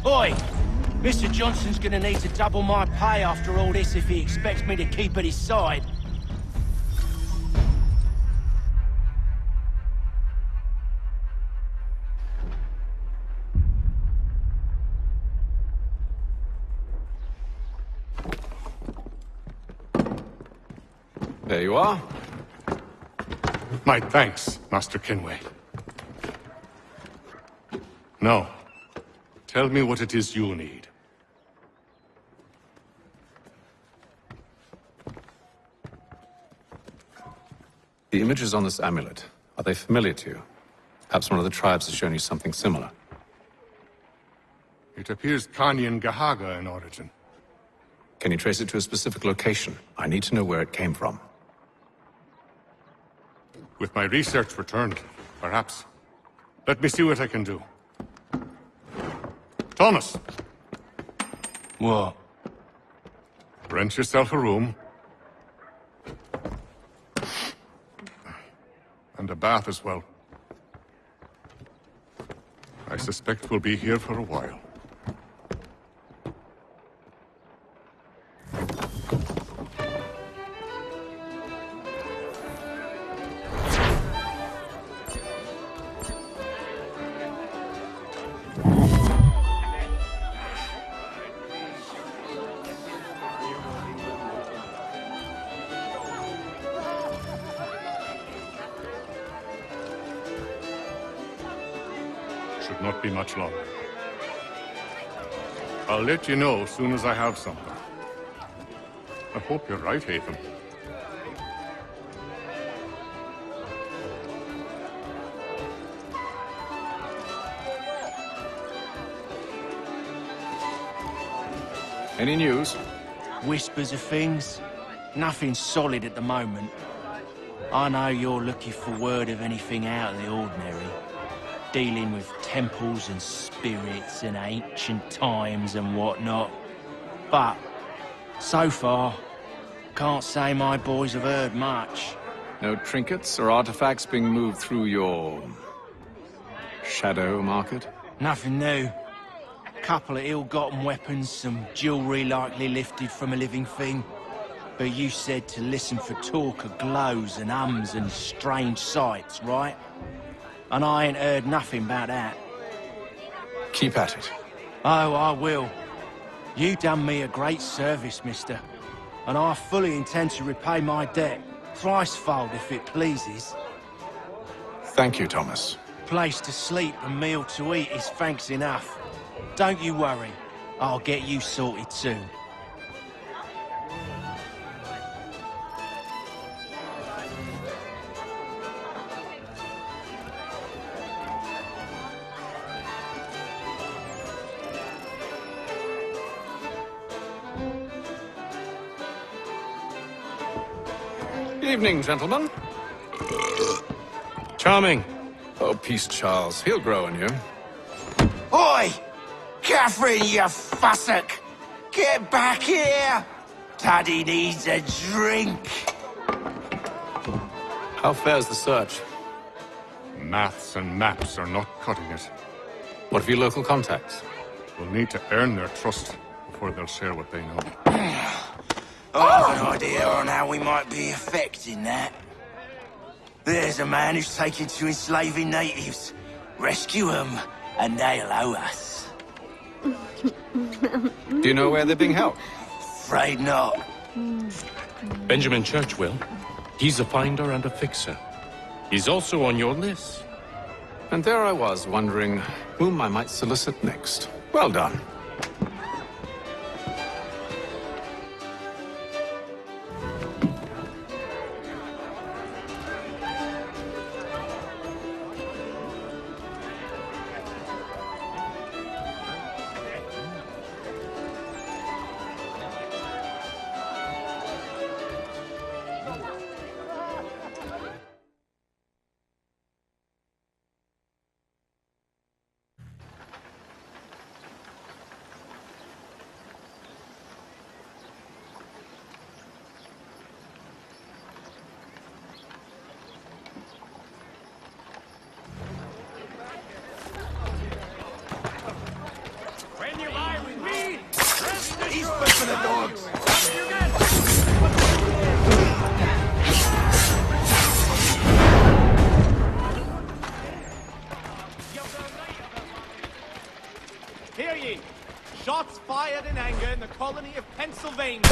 Oi! Mr. Johnson's gonna need to double my pay after all this if he expects me to keep at his side. There you are. My thanks, Master Kenway. Now, tell me what it is you need. The images on this amulet, are they familiar to you? Perhaps one of the tribes has shown you something similar. It appears Kanyan Gahaga in origin. Can you trace it to a specific location? I need to know where it came from. With my research returned, perhaps. Let me see what I can do. Thomas! What? Rent yourself a room. And a bath as well. I suspect we'll be here for a while. Should not be much longer. I'll let you know as soon as I have something. I hope you're right, Haven. Any news? Whispers of things. Nothing solid at the moment. I know you're looking for word of anything out of the ordinary. Dealing with temples and spirits and ancient times and whatnot. But, so far, can't say my boys have heard much. No trinkets or artifacts being moved through your... shadow market? Nothing new. Couple of ill-gotten weapons, some jewelry likely lifted from a living thing. But you said to listen for talk of glows and ums and strange sights, right? And I ain't heard nothing about that. Keep at it. Oh, I will. You done me a great service, mister. And I fully intend to repay my debt. Thricefold, if it pleases. Thank you, Thomas. Place to sleep and meal to eat is thanks enough. Don't you worry. I'll get you sorted soon. Evening, gentlemen. Charming. Oh, peace, Charles. He'll grow on you. Oi! Catherine, you fussock! Get back here! Daddy needs a drink! How fares the search? Maths and maps are not cutting it. What of your local contacts? We'll need to earn their trust before they'll share what they know. I have an idea on how we might be affecting that. There's a man who's taken to enslaving natives. Rescue them, and they'll owe us. Do you know where they're being held? Afraid not. Benjamin Churchwill. He's a finder and a fixer. He's also on your list. And there I was, wondering whom I might solicit next. Well done. Shots fired in anger in the colony of Pennsylvania.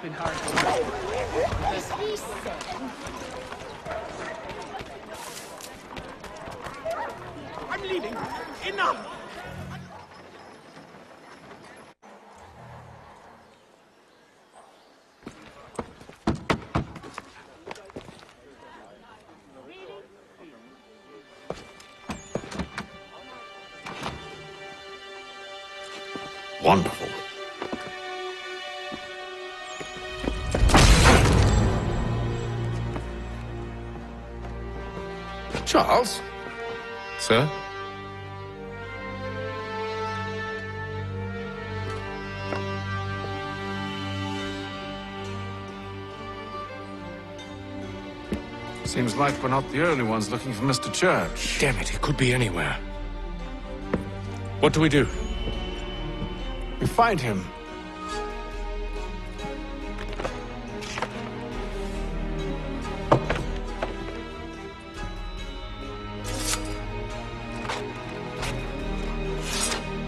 been hard to wait. What is he saying? I'm leaving. Enough! Wonderful. Charles? Sir? Seems like we're not the only ones looking for Mr. Church. Damn it, he could be anywhere. What do we do? We find him.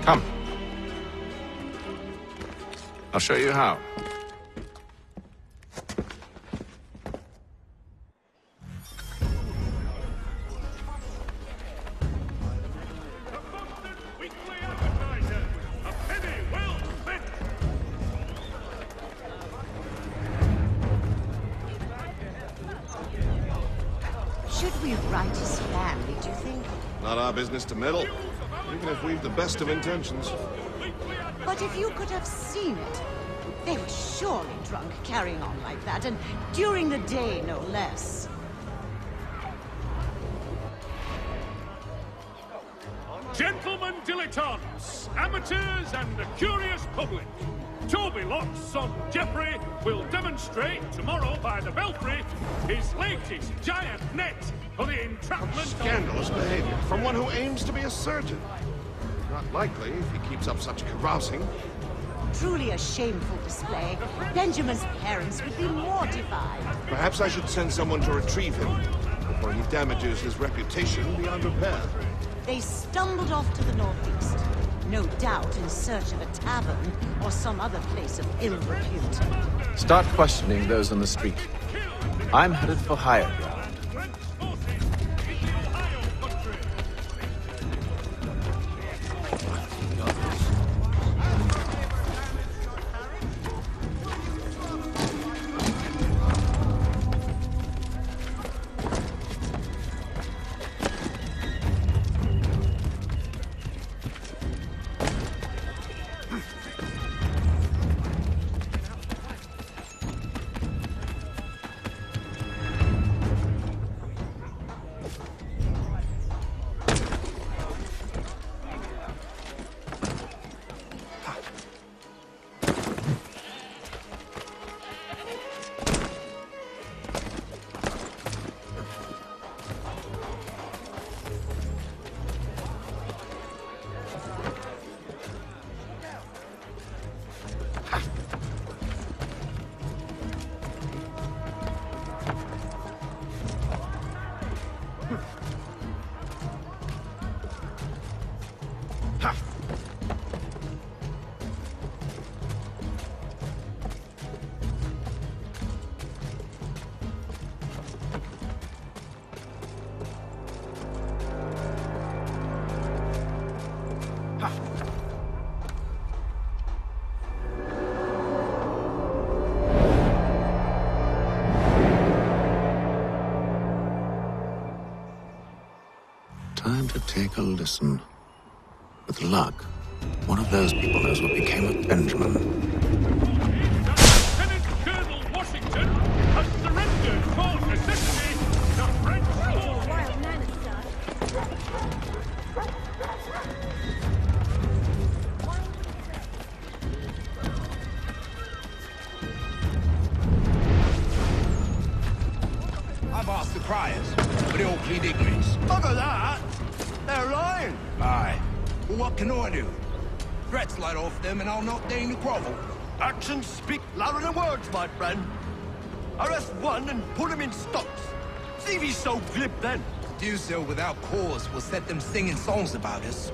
Come. I'll show you how. Should we write his family, do you think? Not our business to meddle, even if we've the best of intentions. But if you could have seen it, they were surely drunk carrying on like that, and during the day, no less. Gentlemen dilettantes, amateurs and the curious public, Toby Locke's son Geoffrey will demonstrate tomorrow by the Belfry his latest giant net for the entrapment Scandalous behavior from one who aims to be a surgeon. Not likely if he keeps up such carousing. Truly a shameful display. Benjamin's parents would be mortified. Perhaps I should send someone to retrieve him before he damages his reputation beyond repair. They stumbled off to the northeast, no doubt in search of a tavern or some other place of ill repute. Start questioning those on the street. I'm headed for higher ground. Time to take a listen. With luck, one of those people knows what became of Benjamin. Lieutenant Colonel Washington has surrendered for necessity to French law. Wild man, I've asked the criers, but they all plead ignorance. Look at that! They're lying! Aye. Well, what can I do? Threats light off them and I'll not deign to grovel. Actions speak louder than words, my friend. Arrest one and put him in stocks. See if he's so glib then. Do so without cause will set them singing songs about us.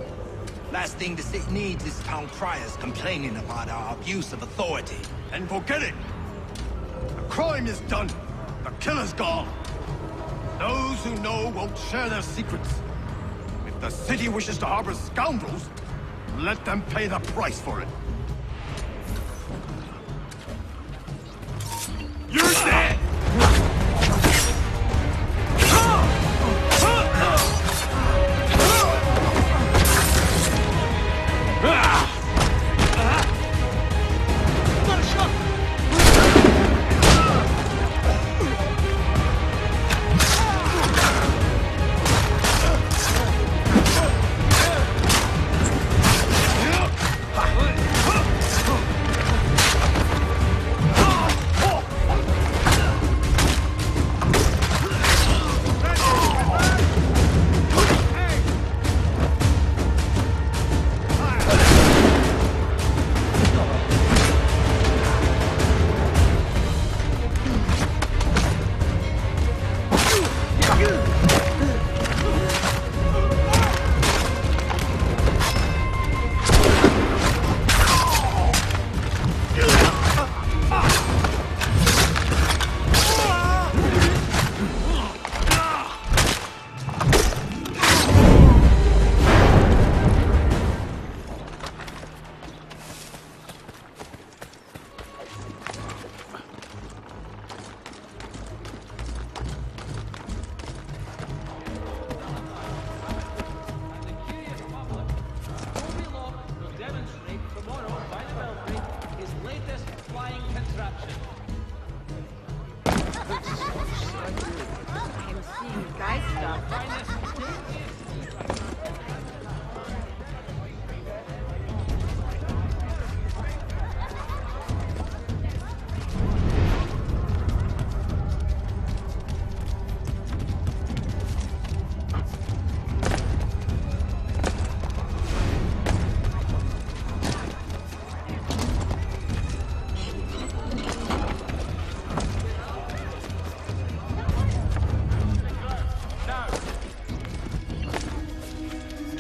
Last thing the city needs is town criers complaining about our abuse of authority. And forget it. The crime is done. The killer's gone. Those who know won't share their secrets. If the city wishes to harbor scoundrels, let them pay the price for it. You're dead!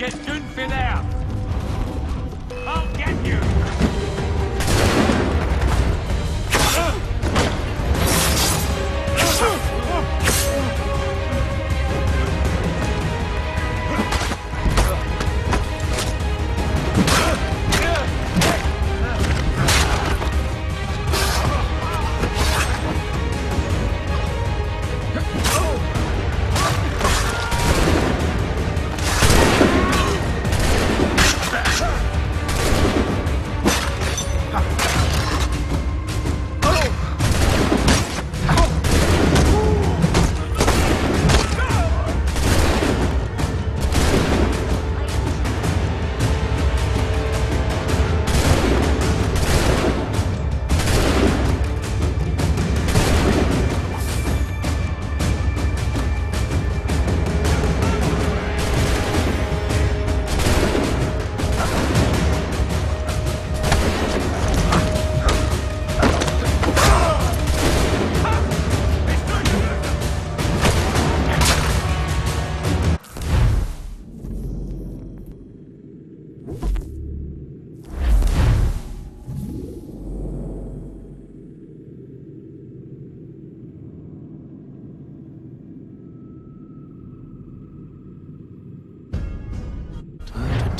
Get Gunfin out! I'll get you!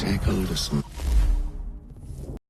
Take a listen.